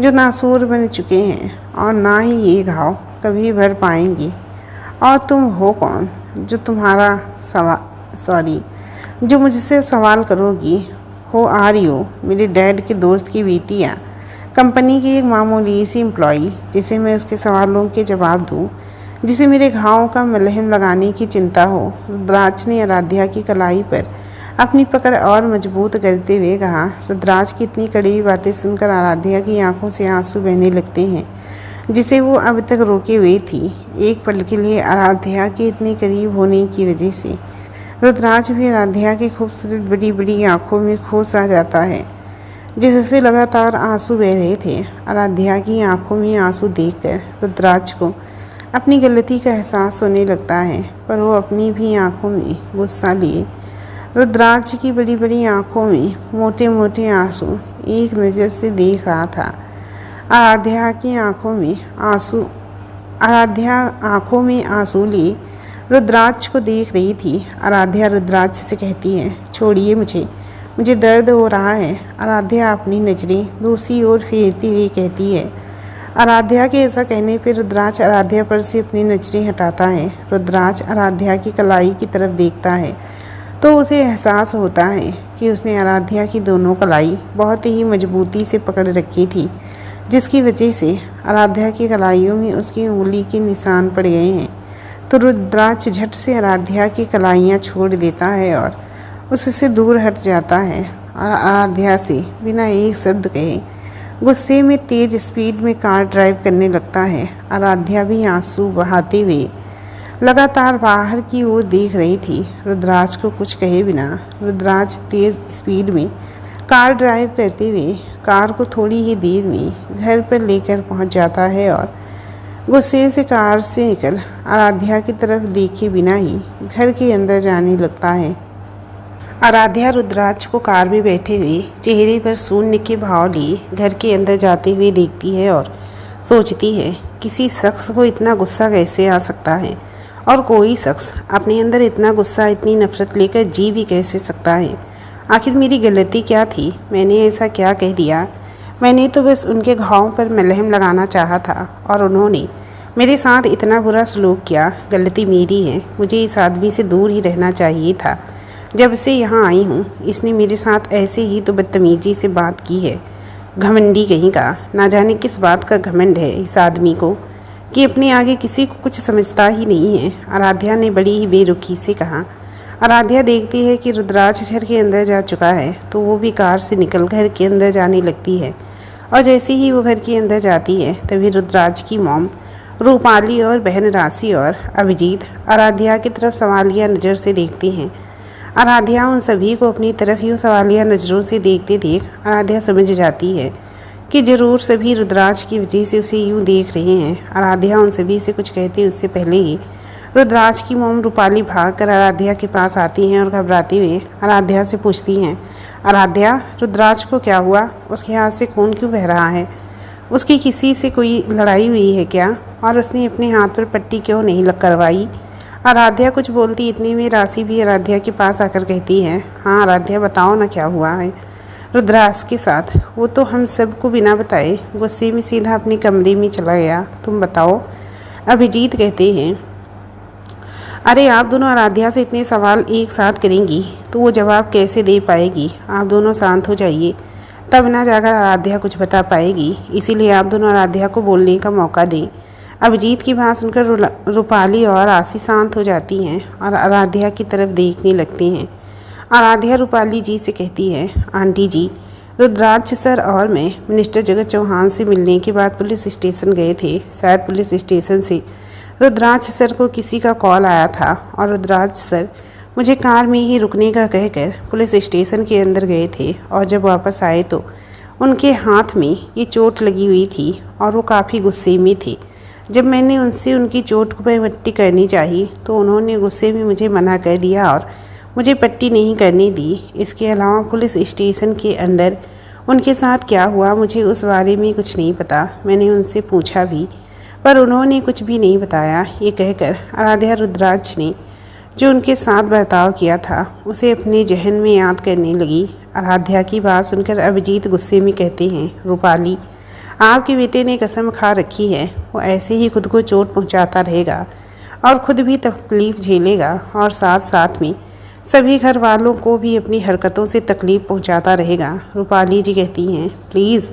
Speaker 2: जो नासूर बन चुके हैं और ना ही ये घाव कभी भर पाएंगे। और तुम हो कौन जो मुझसे सवाल करोगी? हो आ रही हो मेरे डैड के दोस्त की बेटियाँ, कंपनी की एक मामूली सी एम्प्लॉई, जिसे मैं उसके सवालों के जवाब दूँ, जिसे मेरे घावों का मलहम लगाने की चिंता हो। रुद्राज ने आराध्या की कलाई पर अपनी पकड़ और मजबूत करते हुए कहा। रुद्राज की इतनी कड़वी बातें सुनकर आराध्या की आंखों से आंसू बहने लगते हैं। जिसे वो अब तक रोके हुए थी। एक पल के लिए आराध्या के इतने करीब होने की वजह से रुद्राज भी आराध्या की खूबसूरत बड़ी बड़ी आंखों में खो सा जाता है, जिससे लगातार आंसू बह रहे थे। आराध्या की आंखों में आंसू देखकर रुद्राज को अपनी गलती का एहसास होने लगता है, पर वो अपनी भी आंखों में गुस्सा लिए रुद्राज की बड़ी बड़ी आंखों में मोटे मोटे आंसू एक नज़र से देख रहा था। आराध्या आंखों में आंसू लिए रुद्राज को देख रही थी। आराध्या रुद्राज से कहती है, छोड़िए मुझे दर्द हो रहा है। आराध्या अपनी नज़रें दूसरी ओर फेरती हुई कहती है। आराध्या के ऐसा कहने पर रुद्राज आराध्या पर से अपनी नज़रें हटाता है। रुद्राज आराध्या की कलाई की तरफ देखता है तो उसे एहसास होता है कि उसने आराध्या की दोनों कलाई बहुत ही मजबूती से पकड़ रखी थी, जिसकी वजह से आराध्या की कलाइयों में उसकी उंगली के निशान पड़ गए हैं। तो रुद्राज झट से आराध्या की कलाइयाँ छोड़ देता है और उससे दूर हट जाता है और आराध्या से बिना एक शब्द कहे गुस्से में तेज़ स्पीड में कार ड्राइव करने लगता है। आराध्या भी आंसू बहाते हुए लगातार बाहर की ओर देख रही थी। रुद्राज को कुछ कहे बिना रुद्राज तेज़ स्पीड में कार ड्राइव करते हुए कार को थोड़ी ही देर में घर पर लेकर पहुंच जाता है और गुस्से से कार से निकल आराध्या की तरफ देखे बिना ही घर के अंदर जाने लगता है। आराध्या रुद्राज को कार में बैठे हुए चेहरे पर शून्य के भाव लिए घर के अंदर जाते हुए देखती है और सोचती है, किसी शख्स को इतना गुस्सा कैसे आ सकता है और कोई शख्स अपने अंदर इतना गुस्सा इतनी नफरत लेकर जी भी कैसे सकता है। आखिर मेरी गलती क्या थी? मैंने ऐसा क्या कह दिया? मैंने तो बस उनके घावों पर मलहम लगाना चाहा था और उन्होंने मेरे साथ इतना बुरा सलूक किया। गलती मेरी है, मुझे इस आदमी से दूर ही रहना चाहिए था। जब से यहाँ आई हूँ इसने मेरे साथ ऐसे ही तो बदतमीजी से बात की है। घमंडी कहीं का, ना जाने किस बात का घमंड है इस आदमी को कि अपने आगे किसी को कुछ समझता ही नहीं है। आराध्या ने बड़ी ही बेरुखी से कहा। आराध्या देखती है कि रुद्राज घर के अंदर जा चुका है तो वो भी कार से निकल घर के अंदर जाने लगती है और जैसे ही वो घर के अंदर जाती है तभी रुद्राज की मॉम रूपाली और बहन राशि और अभिजीत आराध्या की तरफ सवालिया नज़र से देखते हैं। आराध्या उन सभी को अपनी तरफ ही सवालिया नज़रों से देखते देख आराध्या समझ जाती है कि ज़रूर सभी रुद्राज की वजह से उसे यूँ देख रहे हैं। आराध्या उन सभी से कुछ कहते उससे पहले ही रुद्राज की मोम रूपाली भागकर आराध्या के पास आती हैं और घबराते हुए आराध्या से पूछती हैं, आराध्या रुद्राज को क्या हुआ? उसके हाथ से खून क्यों बह रहा है? उसकी किसी से कोई लड़ाई हुई है क्या? और उसने अपने हाथ पर पट्टी क्यों नहीं करवाई? आराध्या कुछ बोलती इतने में राशि भी आराध्या के पास आकर कहती है, हाँ आराध्या बताओ ना क्या हुआ है रुद्राज के साथ? वो तो हम सबको बिना बताए गुस्से में सीधा अपने कमरे में चला गया, तुम बताओ। अभिजीत कहते हैं, अरे आप दोनों आराध्या से इतने सवाल एक साथ करेंगी तो वो जवाब कैसे दे पाएगी? आप दोनों शांत हो जाइए, तब ना जाकर आराध्या कुछ बता पाएगी, इसीलिए आप दोनों आराध्या को बोलने का मौका दें। अभिजीत की बात सुनकर रूपाली और आशी शांत हो जाती हैं और आराध्या की तरफ देखने लगती हैं। आराध्या रूपाली जी से कहती है, आंटी जी रुद्राज सर और मैं मिनिस्टर जगत चौहान से मिलने के बाद पुलिस स्टेशन गए थे। शायद पुलिस स्टेशन से रुद्राज सर को किसी का कॉल आया था और रुद्राज सर मुझे कार में ही रुकने का कहकर पुलिस स्टेशन के अंदर गए थे और जब वापस आए तो उनके हाथ में ये चोट लगी हुई थी और वो काफ़ी गुस्से में थे। जब मैंने उनसे उनकी चोट पर पट्टी करनी चाहिए तो उन्होंने गुस्से में मुझे मना कर दिया और मुझे पट्टी नहीं करने दी। इसके अलावा पुलिस स्टेशन के अंदर उनके साथ क्या हुआ मुझे उस बारे में कुछ नहीं पता। मैंने उनसे पूछा भी पर उन्होंने कुछ भी नहीं बताया। ये कहकर आराध्या रुद्राज ने जो उनके साथ बर्ताव किया था उसे अपने जहन में याद करने लगी। आराध्या की बात सुनकर अभिजीत गुस्से में कहते हैं, रूपाली आपके बेटे ने कसम खा रखी है वो ऐसे ही खुद को चोट पहुंचाता रहेगा और खुद भी तकलीफ़ झेलेगा और साथ साथ में सभी घर वालों को भी अपनी हरकतों से तकलीफ़ पहुंचाता रहेगा। रूपाली जी कहती हैं, प्लीज़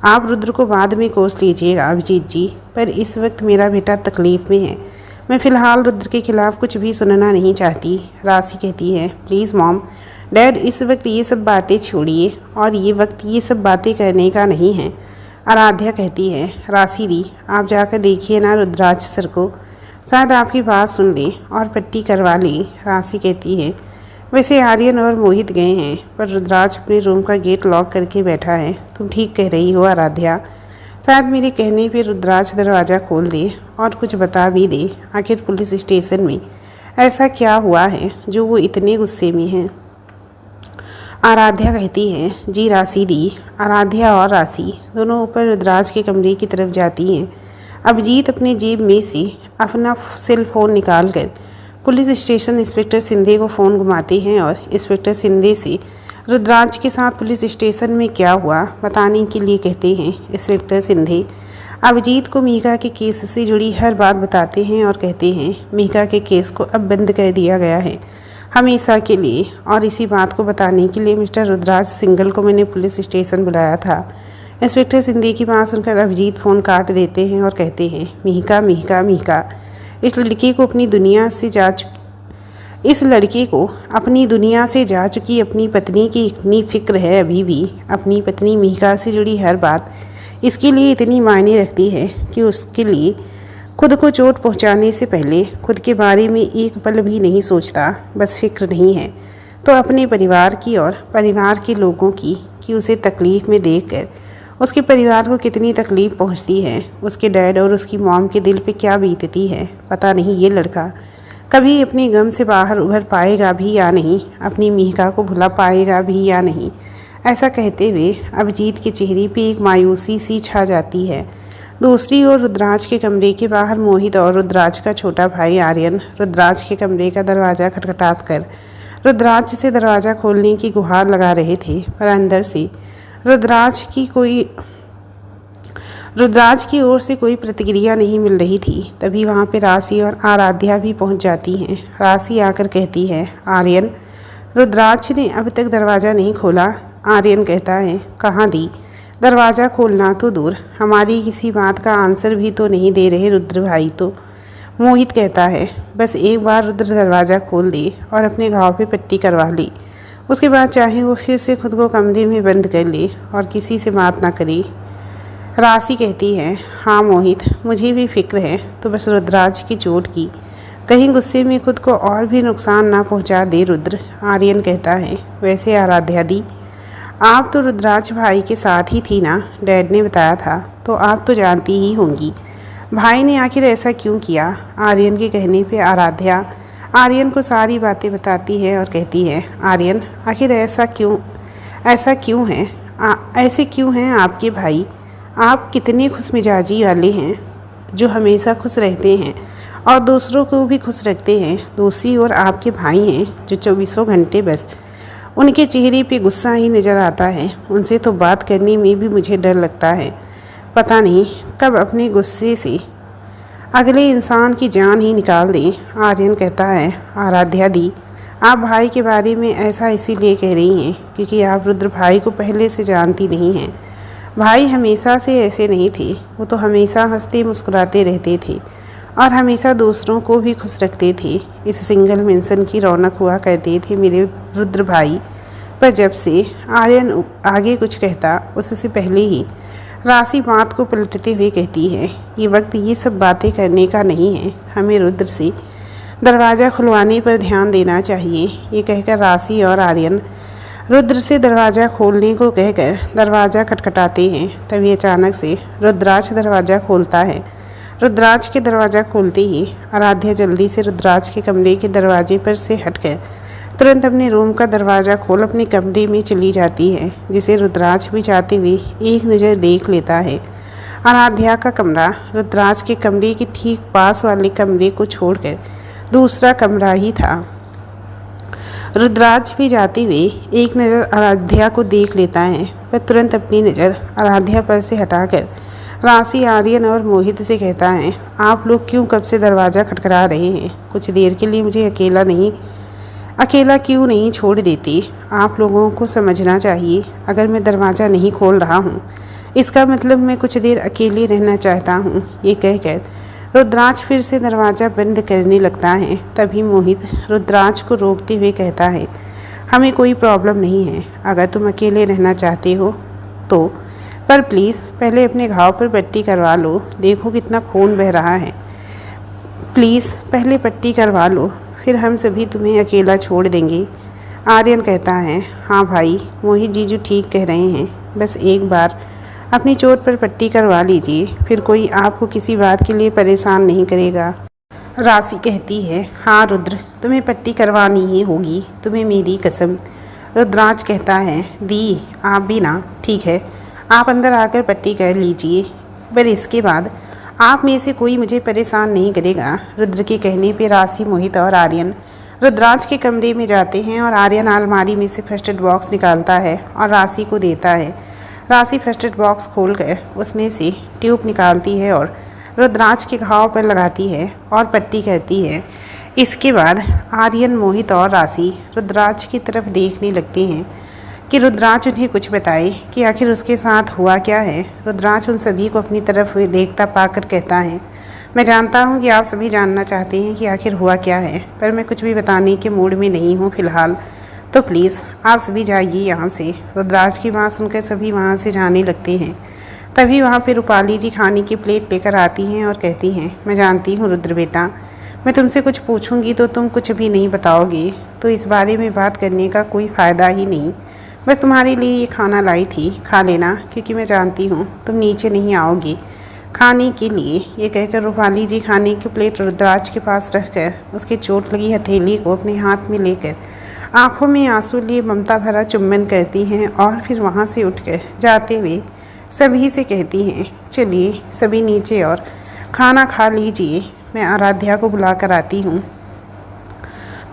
Speaker 2: आप रुद्र को बाद में कोस लीजिएगा अभिजीत जी, पर इस वक्त मेरा बेटा तकलीफ़ में है। मैं फ़िलहाल रुद्र के ख़िलाफ़ कुछ भी सुनना नहीं चाहती। राशि कहती है, प्लीज़ मॉम डैड इस वक्त ये सब बातें छोड़िए और ये वक्त ये सब बातें करने का नहीं है। आराध्या कहती है, राशि दी, आप जाकर देखिए ना रुद्राज सर को, शायद आपकी बात सुन ले और पट्टी करवा ली। राशि कहती है, वैसे आर्यन और मोहित गए हैं, पर रुद्राज अपने रूम का गेट लॉक करके बैठा है। तुम ठीक कह रही हो आराध्या, शायद मेरे कहने पे रुद्राज दरवाज़ा खोल दे और कुछ बता भी दे। आखिर पुलिस स्टेशन में ऐसा क्या हुआ है जो वो इतने गुस्से में हैं। आराध्या कहती है, जी राशि दी। आराध्या और राशि दोनों ऊपर रुद्राज के कमरे की तरफ जाती हैं। अभिजीत अपने जेब में से अपना सेल फोन निकाल कर पुलिस स्टेशन इंस्पेक्टर सिंधे को फ़ोन घुमाते हैं और इंस्पेक्टर सिंधे से रुद्राज के साथ पुलिस स्टेशन में क्या हुआ बताने के लिए कहते हैं। इंस्पेक्टर सिंधे अभिजीत को मीका के केस से जुड़ी हर बात बताते हैं और कहते हैं, मीका के केस को अब बंद कर दिया गया है हमेशा के लिए, और इसी बात को बताने के लिए मिस्टर रुद्राज सिंगल को मैंने पुलिस स्टेशन बुलाया था। इंस्पेक्टर सिंधे की बात सुनकर अभिजीत फ़ोन काट देते हैं और कहते हैं, मीका मीका मीका, इस लड़के को अपनी दुनिया से जा चुकी अपनी पत्नी की इतनी फिक्र है अभी भी। अपनी पत्नी मीका से जुड़ी हर बात इसके लिए इतनी मायने रखती है कि उसके लिए खुद को चोट पहुंचाने से पहले खुद के बारे में एक पल भी नहीं सोचता। बस फिक्र नहीं है तो अपने परिवार की और परिवार के लोगों की, कि उसे तकलीफ़ में देखकर उसके परिवार को कितनी तकलीफ़ पहुंचती है। उसके डैड और उसकी मॉम के दिल पे क्या बीतती है। पता नहीं ये लड़का कभी अपने गम से बाहर उभर पाएगा भी या नहीं, अपनी मीका को भुला पाएगा भी या नहीं। ऐसा कहते हुए अभिजीत के चेहरे पे एक मायूसी सी छा जाती है। दूसरी ओर रुद्राज के कमरे के बाहर मोहित और रुद्राज का छोटा भाई आर्यन रुद्राज के कमरे का दरवाज़ा खटखटात कर रुद्राज से दरवाज़ा खोलने की गुहार लगा रहे थे, पर अंदर से रुद्राज की ओर से कोई प्रतिक्रिया नहीं मिल रही थी। तभी वहाँ पे राशि और आराध्या भी पहुँच जाती हैं। राशि आकर कहती है, आर्यन, रुद्राज ने अब तक दरवाज़ा नहीं खोला। आर्यन कहता है, कहाँ दी, दरवाज़ा खोलना तो दूर, हमारी किसी बात का आंसर भी तो नहीं दे रहे रुद्र भाई तो। मोहित कहता है, बस एक बार रुद्र दरवाज़ा खोल दे और अपने घाव पे पट्टी करवा ली, उसके बाद चाहे वो फिर से खुद को कमरे में बंद कर ले और किसी से बात ना करे। राशि कहती है, हाँ मोहित, मुझे भी फिक्र है, तो बस रुद्राज की चोट की, कहीं गुस्से में खुद को और भी नुकसान ना पहुंचा दे रुद्र। आर्यन कहता है, वैसे आराध्या दी, आप तो रुद्राज भाई के साथ ही थी ना, डैड ने बताया था, तो आप तो जानती ही होंगी भाई ने आखिर ऐसा क्यों किया। आर्यन के कहने पे आराध्या आर्यन को सारी बातें बताती है और कहती है, आर्यन, आखिर ऐसे क्यों हैं आपके भाई, आप कितने खुशमिजाजी वाले हैं जो हमेशा खुश रहते हैं और दूसरों को भी खुश रखते हैं। दूसरी ओर आपके भाई हैं जो 24 घंटे बस उनके चेहरे पे गुस्सा ही नज़र आता है। उनसे तो बात करने में भी मुझे डर लगता है, पता नहीं कब अपने गुस्से से अगले इंसान की जान ही निकाल दें। आर्यन कहता है, आराध्या दी, आप भाई के बारे में ऐसा इसीलिए कह रही हैं क्योंकि आप रुद्र भाई को पहले से जानती नहीं हैं। भाई हमेशा से ऐसे नहीं थे, वो तो हमेशा हंसते मुस्कुराते रहते थे और हमेशा दूसरों को भी खुश रखते थे। इस सिंगल मेंशन की रौनक हुआ करते थे मेरे रुद्र भाई। पर जब से आर्यन आगे कुछ कहता उससे पहले ही राशि बात को पलटते हुए कहती है, ये वक्त ये सब बातें करने का नहीं है, हमें रुद्र से दरवाज़ा खुलवाने पर ध्यान देना चाहिए। ये कहकर राशि और आर्यन रुद्र से दरवाज़ा खोलने को कहकर दरवाज़ा खटखटाते हैं। तभी अचानक से रुद्राज दरवाज़ा खोलता है। रुद्राज के दरवाज़ा खोलते ही आराध्या जल्दी से रुद्राज के कमरे के दरवाजे पर से हटकर तुरंत अपने रूम का दरवाज़ा खोल अपने कमरे में चली जाती है, जिसे रुद्राज भी जाते हुए एक नज़र देख लेता है। आराध्या का कमरा रुद्राज के कमरे के ठीक पास वाले कमरे को छोड़कर दूसरा कमरा ही था। रुद्राज भी जाते हुए एक नज़र आराध्या को देख लेता है, पर तुरंत अपनी नज़र आराध्या पर से हटाकर राशि, आर्यन और मोहित से कहता है, आप लोग क्यों कब से दरवाज़ा खटखटा रहे हैं? कुछ देर के लिए मुझे अकेला क्यों नहीं छोड़ देते? आप लोगों को समझना चाहिए, अगर मैं दरवाज़ा नहीं खोल रहा हूँ इसका मतलब मैं कुछ देर अकेले रहना चाहता हूँ। ये कहकर रुद्राज फिर से दरवाज़ा बंद करने लगता है। तभी मोहित रुद्राज को रोकते हुए कहता है, हमें कोई प्रॉब्लम नहीं है, अगर तुम अकेले रहना चाहते हो तो, पर प्लीज़ पहले अपने घाव पर पट्टी करवा लो, देखो कितना खून बह रहा है। प्लीज़ पहले पट्टी करवा लो, फिर हम सभी तुम्हें अकेला छोड़ देंगे। आर्यन कहता है, हाँ भाई, मोहित जीजू ठीक कह रहे हैं, बस एक बार अपनी चोट पर पट्टी करवा लीजिए, फिर कोई आपको किसी बात के लिए परेशान नहीं करेगा। राशि कहती है, हाँ रुद्र, तुम्हें पट्टी करवानी ही होगी, तुम्हें मेरी कसम। रुद्राज कहता है, दी आप भी ना, ठीक है, आप अंदर आकर पट्टी कर लीजिए, पर इसके बाद आप में से कोई मुझे परेशान नहीं करेगा। रुद्र के कहने पे राशि, मोहित और आर्यन रुद्राज के कमरे में जाते हैं और आर्यन अलमारी में से फर्स्ट एड बॉक्स निकालता है और राशि को देता है। राशि फर्स्ट एड बॉक्स खोलकर उसमें से ट्यूब निकालती है और रुद्राज के घाव पर लगाती है और पट्टी करती है। इसके बाद आर्यन, मोहित और राशि रुद्राज की तरफ देखने लगते हैं कि रुद्राज उन्हें कुछ बताए कि आखिर उसके साथ हुआ क्या है। रुद्राज उन सभी को अपनी तरफ हुए देखता पाकर कहता है, मैं जानता हूँ कि आप सभी जानना चाहते हैं कि आखिर हुआ क्या है, पर मैं कुछ भी बताने के मूड में नहीं हूँ फ़िलहाल, तो प्लीज़ आप सभी जाइए यहाँ से। रुद्राज की बात सुनकर सभी वहाँ से जाने लगते हैं। तभी वहाँ पर रूपाली जी खाने की प्लेट लेकर आती हैं और कहती हैं, मैं जानती हूँ रुद्र बेटा, मैं तुमसे कुछ पूछूंगी तो तुम कुछ भी नहीं बताओगे, तो इस बारे में बात करने का कोई फ़ायदा ही नहीं। बस तुम्हारे लिए ये खाना लाई थी, खा लेना, क्योंकि मैं जानती हूँ तुम नीचे नहीं आओगी खाने के लिए। ये कहकर रूपाली जी खाने की प्लेट रुद्राज के पास रखकर उसके चोट लगी हथेली को अपने हाथ में लेकर आंखों में आंसू लिए ममता भरा चुम्बन करती हैं और फिर वहाँ से उठकर जाते हुए सभी से कहती हैं, चलिए सभी नीचे और खाना खा लीजिए, मैं आराध्या को बुला कर आती हूँ।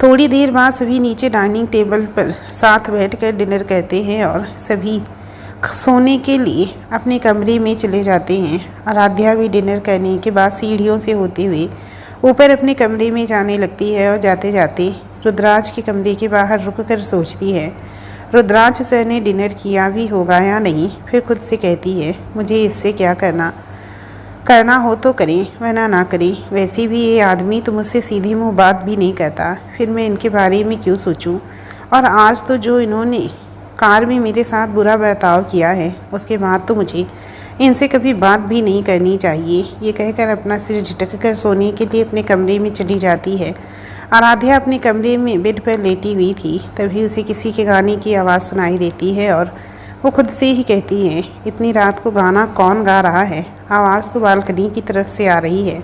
Speaker 2: थोड़ी देर बाद सभी नीचे डाइनिंग टेबल पर साथ बैठकर डिनर करते हैं और सभी सोने के लिए अपने कमरे में चले जाते हैं। आराध्या भी डिनर करने के बाद सीढ़ियों से होते हुए ऊपर अपने कमरे में जाने लगती है और जाते जाते रुद्राज के कमरे के बाहर रुककर सोचती है, रुद्राज सर ने डिनर किया भी होगा या नहीं। फिर खुद से कहती है, मुझे इससे क्या करना हो तो करें, वरना ना करें। वैसे भी ये आदमी तो मुझसे सीधे मुंह बात भी नहीं करता, फिर मैं इनके बारे में क्यों सोचूं। और आज तो जो इन्होंने कार में मेरे साथ बुरा बर्ताव किया है, उसके बाद तो मुझे इनसे कभी बात भी नहीं करनी चाहिए। ये कहकर अपना सिर झटक कर सोने के लिए अपने कमरे में चली जाती है। आराध्या अपने कमरे में बेड पर लेटी हुई थी, तभी उसे किसी के गाने की आवाज़ सुनाई देती है और वो खुद से ही कहती है, इतनी रात को गाना कौन गा रहा है, आवाज़ तो बालकनी की तरफ से आ रही है।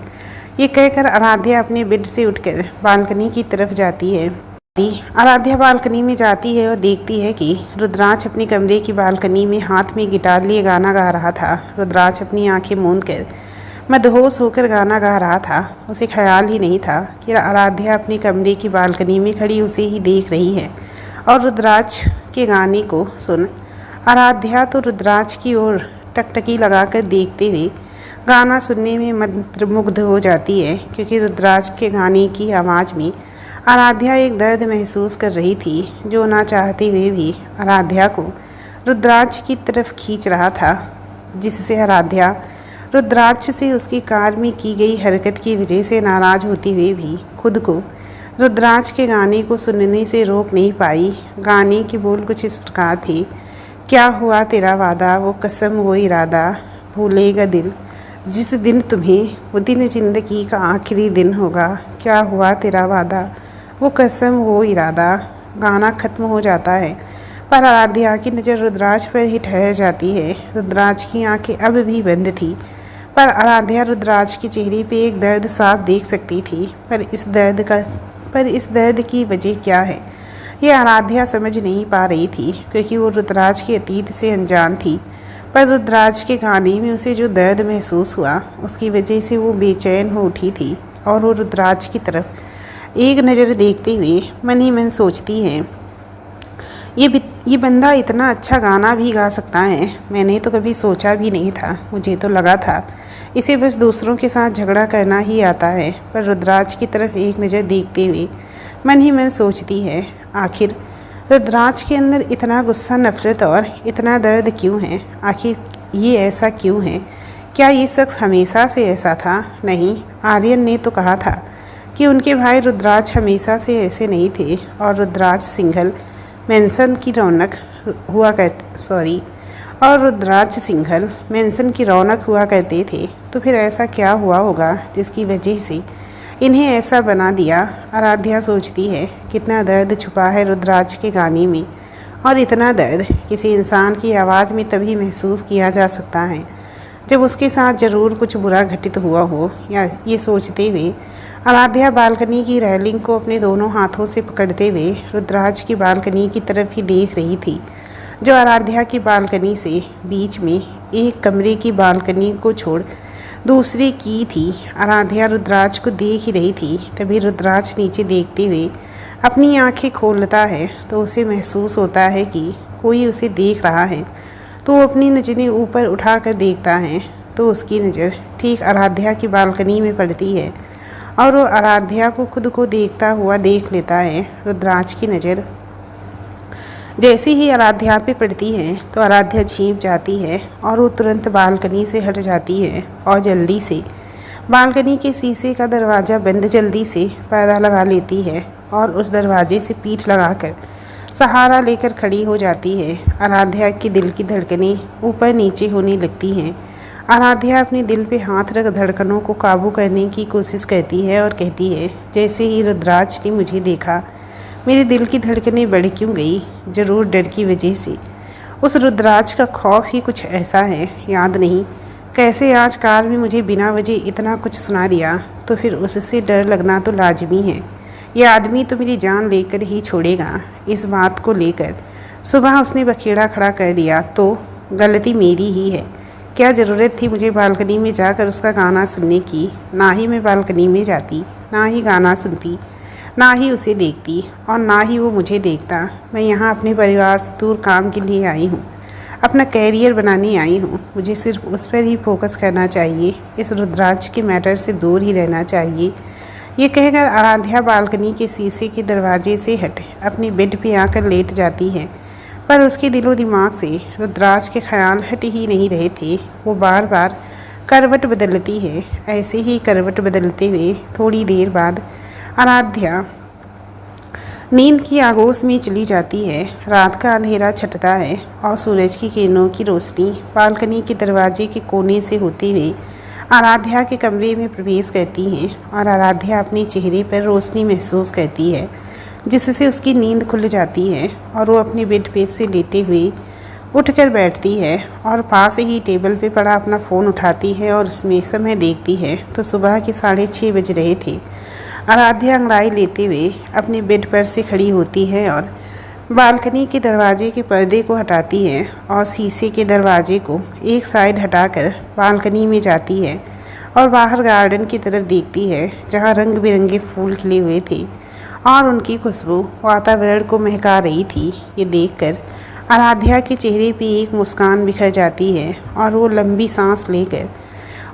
Speaker 2: ये कहकर आराध्या अपने बेड से उठकर बालकनी की तरफ जाती है। आराध्या बालकनी में जाती है और देखती है कि रुद्राज अपने कमरे की बालकनी में हाथ में गिटार लिए गाना गा रहा था। रुद्राज अपनी आंखें मूंद कर मदहोश होकर गाना गा रहा था। उसे ख्याल ही नहीं था कि आराध्या अपने कमरे की बालकनी में खड़ी उसे ही देख रही है और रुद्राज के गाने को सुन आराध्या तो रुद्राज की ओर टकटकी लगाकर देखते हुए गाना सुनने में मंत्रमुग्ध हो जाती है, क्योंकि रुद्राज के गाने की आवाज़ में आराध्या एक दर्द महसूस कर रही थी, जो ना चाहते हुए भी आराध्या को रुद्राज की तरफ खींच रहा था, जिससे आराध्या रुद्राज से उसकी कार में की गई हरकत की वजह से नाराज़ होते हुए भी खुद को रुद्राज के गाने को सुनने से रोक नहीं पाई। गाने के बोल कुछ इस प्रकार थे, क्या हुआ तेरा वादा, वो कसम वो इरादा, भूलेगा दिल जिस दिन तुम्हें, वो दिन ज़िंदगी का आखिरी दिन होगा। क्या हुआ तेरा वादा, वो कसम वो इरादा। गाना ख़त्म हो जाता है, पर आराध्या की नज़र रुद्राज पर ही ठहर जाती है। रुद्राज की आंखें अब भी बंद थी, पर आराध्या रुद्राज के चेहरे पे एक दर्द साफ देख सकती थी। पर इस दर्द की वजह क्या है, ये आराध्या समझ नहीं पा रही थी, क्योंकि वो रुद्राज के अतीत से अनजान थी। पर रुद्राज के गाने में उसे जो दर्द महसूस हुआ, उसकी वजह से वो बेचैन हो उठी थी और वो रुद्राज की तरफ एक नज़र देखते हुए मन ही मन सोचती है, ये बंदा इतना अच्छा गाना भी गा सकता है। मैंने तो कभी सोचा भी नहीं था, मुझे तो लगा था इसे बस दूसरों के साथ झगड़ा करना ही आता है। पर रुद्राज की तरफ एक नज़र देखते हुए मन ही मन सोचती है, आखिर रुद्राज के अंदर इतना गुस्सा, नफरत और इतना दर्द क्यों है? आखिर ये ऐसा क्यों है? क्या ये शख्स हमेशा से ऐसा था? नहीं, आर्यन ने तो कहा था कि उनके भाई रुद्राज हमेशा से ऐसे नहीं थे और रुद्राज सिंघल मेंशन की रौनक हुआ और रुद्राक्ष सिंघल मेंशन की रौनक हुआ करते थे, तो फिर ऐसा क्या हुआ होगा जिसकी वजह से इन्हें ऐसा बना दिया। आराध्या सोचती है कितना दर्द छुपा है रुद्राक्ष के गाने में, और इतना दर्द किसी इंसान की आवाज़ में तभी महसूस किया जा सकता है जब उसके साथ ज़रूर कुछ बुरा घटित हुआ हो। या ये सोचते हुए आराध्या बालकनी की रेलिंग को अपने दोनों हाथों से पकड़ते हुए रुद्राक्ष की बालकनी की तरफ ही देख रही थी, जो आराध्या की बालकनी से बीच में एक कमरे की बालकनी को छोड़ दूसरी की थी। आराध्या रुद्राक्ष को देख ही रही थी, तभी रुद्राक्ष नीचे देखते हुए अपनी आंखें खोलता है तो उसे महसूस होता है कि कोई उसे देख रहा है। तो वो अपनी नज़रें ऊपर उठाकर देखता है तो उसकी नज़र ठीक आराध्या की बालकनी में पड़ती है, और वो आराध्या को खुद को देखता हुआ देख लेता है। रुद्राक्ष की नज़र जैसे ही आराध्या पे पड़ती है तो आराध्या झींप जाती है और वो तुरंत बालकनी से हट जाती है और जल्दी से बालकनी के शीशे का दरवाज़ा बंद जल्दी से पर्दा लगा लेती है और उस दरवाजे से पीठ लगाकर सहारा लेकर खड़ी हो जाती है। आराध्या के दिल की धड़कनें ऊपर नीचे होने लगती हैं। आराध्या अपने दिल पे हाथ रख धड़कनों को काबू करने की कोशिश करती है और कहती है, जैसे ही रुद्राक्ष ने मुझे देखा मेरे दिल की धड़कनें बढ़ क्यों गई? ज़रूर डर की वजह से। उस रुद्राक्ष का खौफ ही कुछ ऐसा है, याद नहीं कैसे आज कार में मुझे बिना वजह इतना कुछ सुना दिया, तो फिर उससे डर लगना तो लाजमी है। यह आदमी तो मेरी जान लेकर ही छोड़ेगा। इस बात को लेकर सुबह उसने बखेड़ा खड़ा कर दिया तो गलती मेरी ही है। क्या ज़रूरत थी मुझे बालकनी में जाकर उसका गाना सुनने की? ना ही मैं बालकनी में जाती, ना ही गाना सुनती, ना ही उसे देखती, और ना ही वो मुझे देखता। मैं यहाँ अपने परिवार से दूर काम के लिए आई हूँ, अपना कैरियर बनाने आई हूँ। मुझे सिर्फ उस पर ही फोकस करना चाहिए, इस रुद्राक्ष के मैटर से दूर ही रहना चाहिए। ये कहकर आराध्या बालकनी के शीशे के दरवाजे से हट अपने बेड पे आकर लेट जाती है, पर उसके दिलो दिमाग से रुद्राक्ष के ख्याल हट ही नहीं रहे थे। वो बार बार करवट बदलती है। ऐसे ही करवट बदलते हुए थोड़ी देर बाद आराध्या नींद की आगोश में चली जाती है। रात का अंधेरा छटता है और सूरज की किरणों की रोशनी बालकनी के दरवाजे के कोने से होते हुए आराध्या के कमरे में प्रवेश करती हैं, और आराध्या अपने चेहरे पर रोशनी महसूस करती है, जिससे उसकी नींद खुल जाती है और वो अपने बेड पे से लेटे हुए उठकर बैठती है और पास ही टेबल पे पड़ा अपना फ़ोन उठाती है और उसमें समय देखती है तो सुबह के 6:30 बज रहे थे। आराध्या अंगड़ाई लेते हुए अपने बेड पर से खड़ी होती है और बालकनी के दरवाजे के पर्दे को हटाती है और शीशे के दरवाजे को एक साइड हटाकर बालकनी में जाती है और बाहर गार्डन की तरफ देखती है, जहाँ रंग बिरंगे फूल खिले हुए थे और उनकी खुशबू वातावरण को महका रही थी। ये देखकर आराध्या के चेहरे पे एक मुस्कान बिखर जाती है और वो लंबी सांस लेकर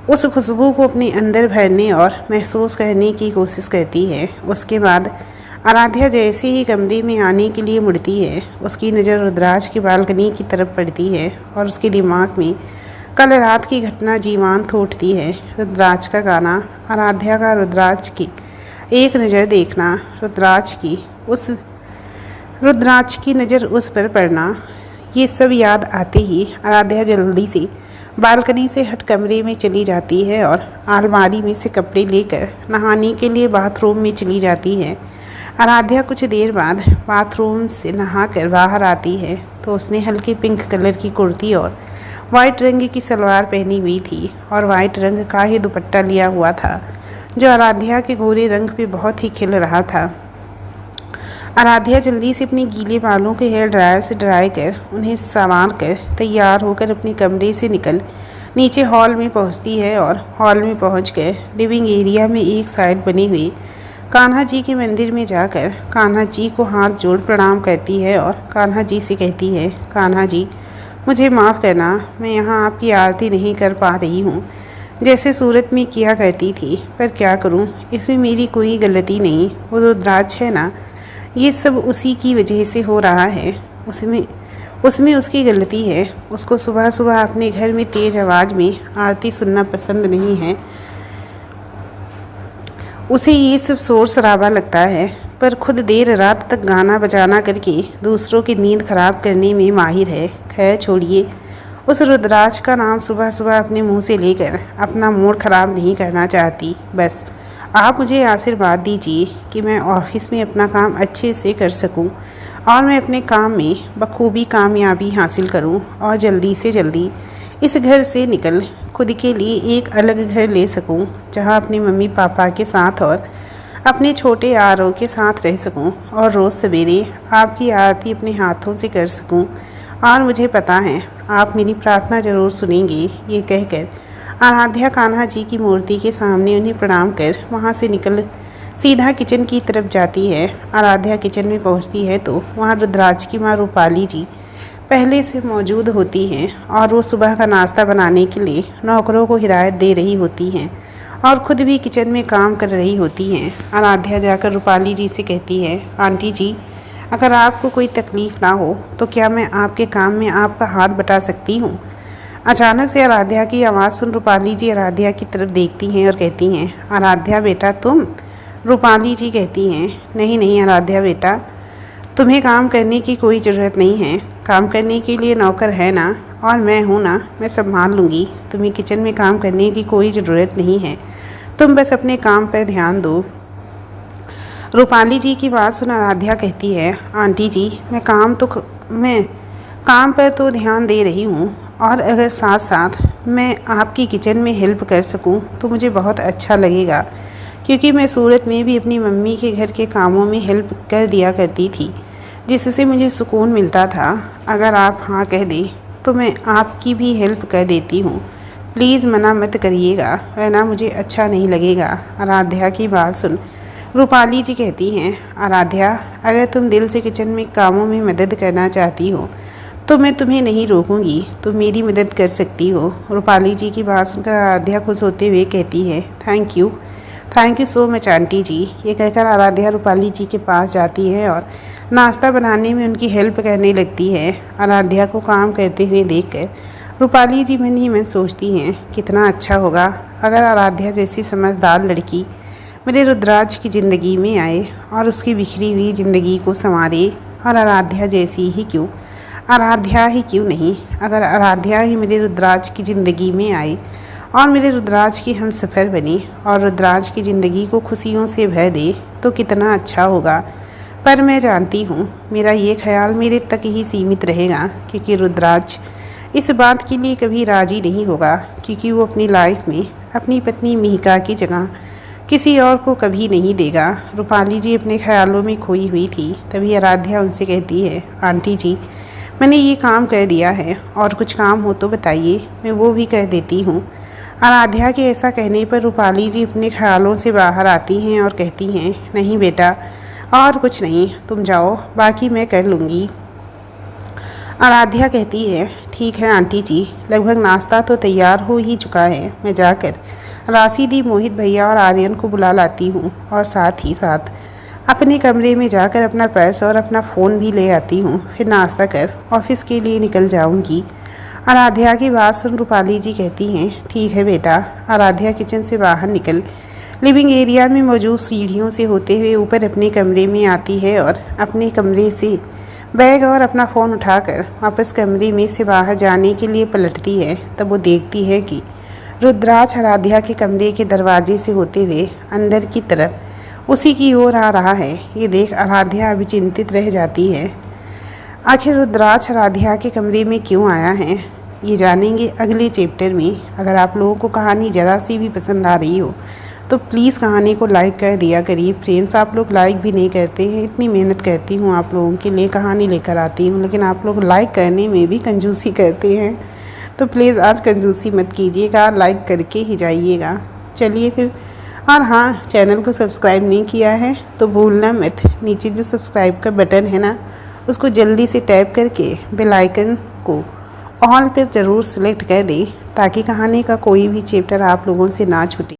Speaker 2: उस खुशबू को अपने अंदर भरने और महसूस करने की कोशिश करती है। उसके बाद आराध्या जैसे ही कमरे में आने के लिए मुड़ती है, उसकी नज़र रुद्राक्ष की बालकनी की तरफ पड़ती है और उसके दिमाग में कल रात की घटना जीवंत उठती है। रुद्राक्ष का गाना, आराध्या का रुद्राक्ष की एक नज़र देखना, रुद्राक्ष की नज़र उस पर पड़ना, ये सब याद आते ही आराध्या जल्दी से बालकनी से हट कमरे में चली जाती है और अलमारी में से कपड़े लेकर नहाने के लिए बाथरूम में चली जाती है। आराध्या कुछ देर बाद बाथरूम से नहाकर बाहर आती है तो उसने हल्के पिंक कलर की कुर्ती और वाइट रंग की सलवार पहनी हुई थी और वाइट रंग का ही दुपट्टा लिया हुआ था, जो आराध्या के गोरे रंग पे बहुत ही खिल रहा था। आराध्या जल्दी से अपने गीले बालों के हेयर ड्रायर से ड्राई कर उन्हें संवार कर तैयार होकर अपने कमरे से निकल नीचे हॉल में पहुंचती है और हॉल में पहुंचकर लिविंग एरिया में एक साइड बने हुए कान्हा जी के मंदिर में जाकर कान्हा जी को हाथ जोड़ प्रणाम करती है और कान्हा जी से कहती है, कान्हा जी मुझे माफ़ करना, मैं यहाँ आपकी आरती नहीं कर पा रही हूँ जैसे सूरत में किया करती थी, पर क्या करूँ, इसमें मेरी कोई गलती नहीं। वो रुद्राक्ष है ना, ये सब उसी की वजह से हो रहा है, उसमें उसकी गलती है। उसको सुबह सुबह अपने घर में तेज़ आवाज़ में आरती सुनना पसंद नहीं है, उसे ये सब शोर शराबा लगता है, पर खुद देर रात तक गाना बजाना करके दूसरों की नींद खराब करने में माहिर है। खैर छोड़िए, उस रुद्राज का नाम सुबह सुबह अपने मुंह से लेकर अपना मूड ख़राब नहीं करना चाहती। बस आप मुझे आशीर्वाद दीजिए कि मैं ऑफिस में अपना काम अच्छे से कर सकूं और मैं अपने काम में बखूबी कामयाबी हासिल करूं और जल्दी से जल्दी इस घर से निकल खुद के लिए एक अलग घर ले सकूं, जहां अपने मम्मी पापा के साथ और अपने छोटे आरव के साथ रह सकूं और रोज़ सवेरे आपकी आरती अपने हाथों से कर सकूं। और मुझे पता है आप मेरी प्रार्थना ज़रूर सुनेंगे। ये कहकर आराध्या कान्हा जी की मूर्ति के सामने उन्हें प्रणाम कर वहाँ से निकल सीधा किचन की तरफ जाती है। आराध्या किचन में पहुँचती है तो वहाँ रुद्राज की माँ रूपाली जी पहले से मौजूद होती हैं और वो सुबह का नाश्ता बनाने के लिए नौकरों को हिदायत दे रही होती हैं और ख़ुद भी किचन में काम कर रही होती हैं। आराध्या जाकर रूपाली जी से कहती है, आंटी जी, अगर आपको कोई तकलीफ़ ना हो तो क्या मैं आपके काम में आपका हाथ बटा सकती हूँ। अचानक से आराध्या की आवाज़ सुन रूपाली जी आराध्या की तरफ देखती हैं और कहती हैं, आराध्या बेटा तुम। रूपाली जी कहती हैं, नहीं नहीं आराध्या बेटा, तुम्हें काम करने की कोई ज़रूरत नहीं है। काम करने के लिए नौकर है ना, और मैं हूँ ना, मैं संभाल लूँगी। तुम्हें किचन में काम करने की कोई ज़रूरत नहीं है, तुम बस अपने काम पर ध्यान दो। रूपाली जी की बात सुन आराध्या कहती है, आंटी जी मैं काम पर तो ध्यान दे रही हूँ, और अगर साथ साथ मैं आपकी किचन में हेल्प कर सकूँ तो मुझे बहुत अच्छा लगेगा, क्योंकि मैं सूरत में भी अपनी मम्मी के घर के कामों में हेल्प कर दिया करती थी, जिससे मुझे सुकून मिलता था। अगर आप हाँ कह दें तो मैं आपकी भी हेल्प कर देती हूँ। प्लीज़ मना मत करिएगा, वरना मुझे अच्छा नहीं लगेगा। आराध्या की बात सुन रूपाली जी कहती हैं, आराध्या अगर तुम दिल से किचन में कामों में मदद करना चाहती हो तो मैं तुम्हें नहीं रोकूंगी, तुम मेरी मदद कर सकती हो। रूपाली जी की बात सुनकर आराध्या खुश होते हुए कहती है, thank you so much aunty ji. ये कहकर आराध्या रूपाली जी के पास जाती है और नाश्ता बनाने में उनकी हेल्प करने लगती है। आराध्या को काम करते हुए देखकर रूपाली जी मन ही मन सोचती हैं, कितना अच्छा होगा अगर आराध्या जैसी समझदार लड़की मेरे रुद्राज की ज़िंदगी में आए और उसकी बिखरी हुई ज़िंदगी को संवारे। और आराध्या ही क्यों नहीं, अगर आराध्या ही मेरे रुद्राज की ज़िंदगी में आए और मेरे रुद्राज की हम सफ़र बने और रुद्राज की ज़िंदगी को खुशियों से भर दे तो कितना अच्छा होगा। पर मैं जानती हूँ मेरा ये ख्याल मेरे तक ही सीमित रहेगा, क्योंकि रुद्राज इस बात के लिए कभी राज़ी नहीं होगा, क्योंकि वो अपनी लाइफ में अपनी पत्नी मिहिका की जगह किसी और को कभी नहीं देगा। रूपाली जी अपने ख्यालों में खोई हुई थी। तभी आराध्या उनसे कहती है, आंटी जी मैंने ये काम कर दिया है, और कुछ काम हो तो बताइए, मैं वो भी कर देती हूँ। आराध्या के ऐसा कहने पर रूपाली जी अपने ख्यालों से बाहर आती हैं और कहती हैं, नहीं बेटा और कुछ नहीं, तुम जाओ, बाकी मैं कर लूँगी। आराध्या कहती है, ठीक है आंटी जी, लगभग नाश्ता तो तैयार हो ही चुका है, मैं जाकर राशिदी, मोहित भैया और आर्यन को बुला लाती हूँ और साथ ही साथ अपने कमरे में जाकर अपना पर्स और अपना फ़ोन भी ले आती हूँ। फिर नाश्ता कर ऑफिस के लिए निकल जाऊँगी। आराध्या की बात सुन रूपाली जी कहती हैं, ठीक है बेटा। आराध्या किचन से बाहर निकल लिविंग एरिया में मौजूद सीढ़ियों से होते हुए ऊपर अपने कमरे में आती है और अपने कमरे से बैग और अपना फ़ोन उठाकर वापस कमरे में से बाहर जाने के लिए पलटती है। तब वो देखती है कि रुद्राज आराध्या के कमरे के दरवाजे से होते हुए अंदर की तरफ उसी की ओर आ रहा है। ये देख आराध्या अभी चिंतित रह जाती है। आखिर रुद्राज आराध्या के कमरे में क्यों आया है, ये जानेंगे अगले चैप्टर में। अगर आप लोगों को कहानी ज़रा सी भी पसंद आ रही हो तो प्लीज़ कहानी को लाइक कर दिया करिए। फ्रेंड्स, आप लोग लाइक भी नहीं करते हैं। इतनी मेहनत करती हूँ आप लोगों के लिए, कहानी लेकर आती हूँ, लेकिन आप लोग लाइक करने में भी कंजूसी करते हैं। तो प्लीज़ आज कंजूसी मत कीजिएगा, लाइक करके ही जाइएगा। चलिए फिर, और हाँ, चैनल को सब्सक्राइब नहीं किया है तो भूलना मत, नीचे जो सब्सक्राइब का बटन है ना, उसको जल्दी से टैप करके बेल आइकन को ऑल पर ज़रूर सेलेक्ट कर दें, ताकि कहानी का कोई भी चैप्टर आप लोगों से ना छूटे।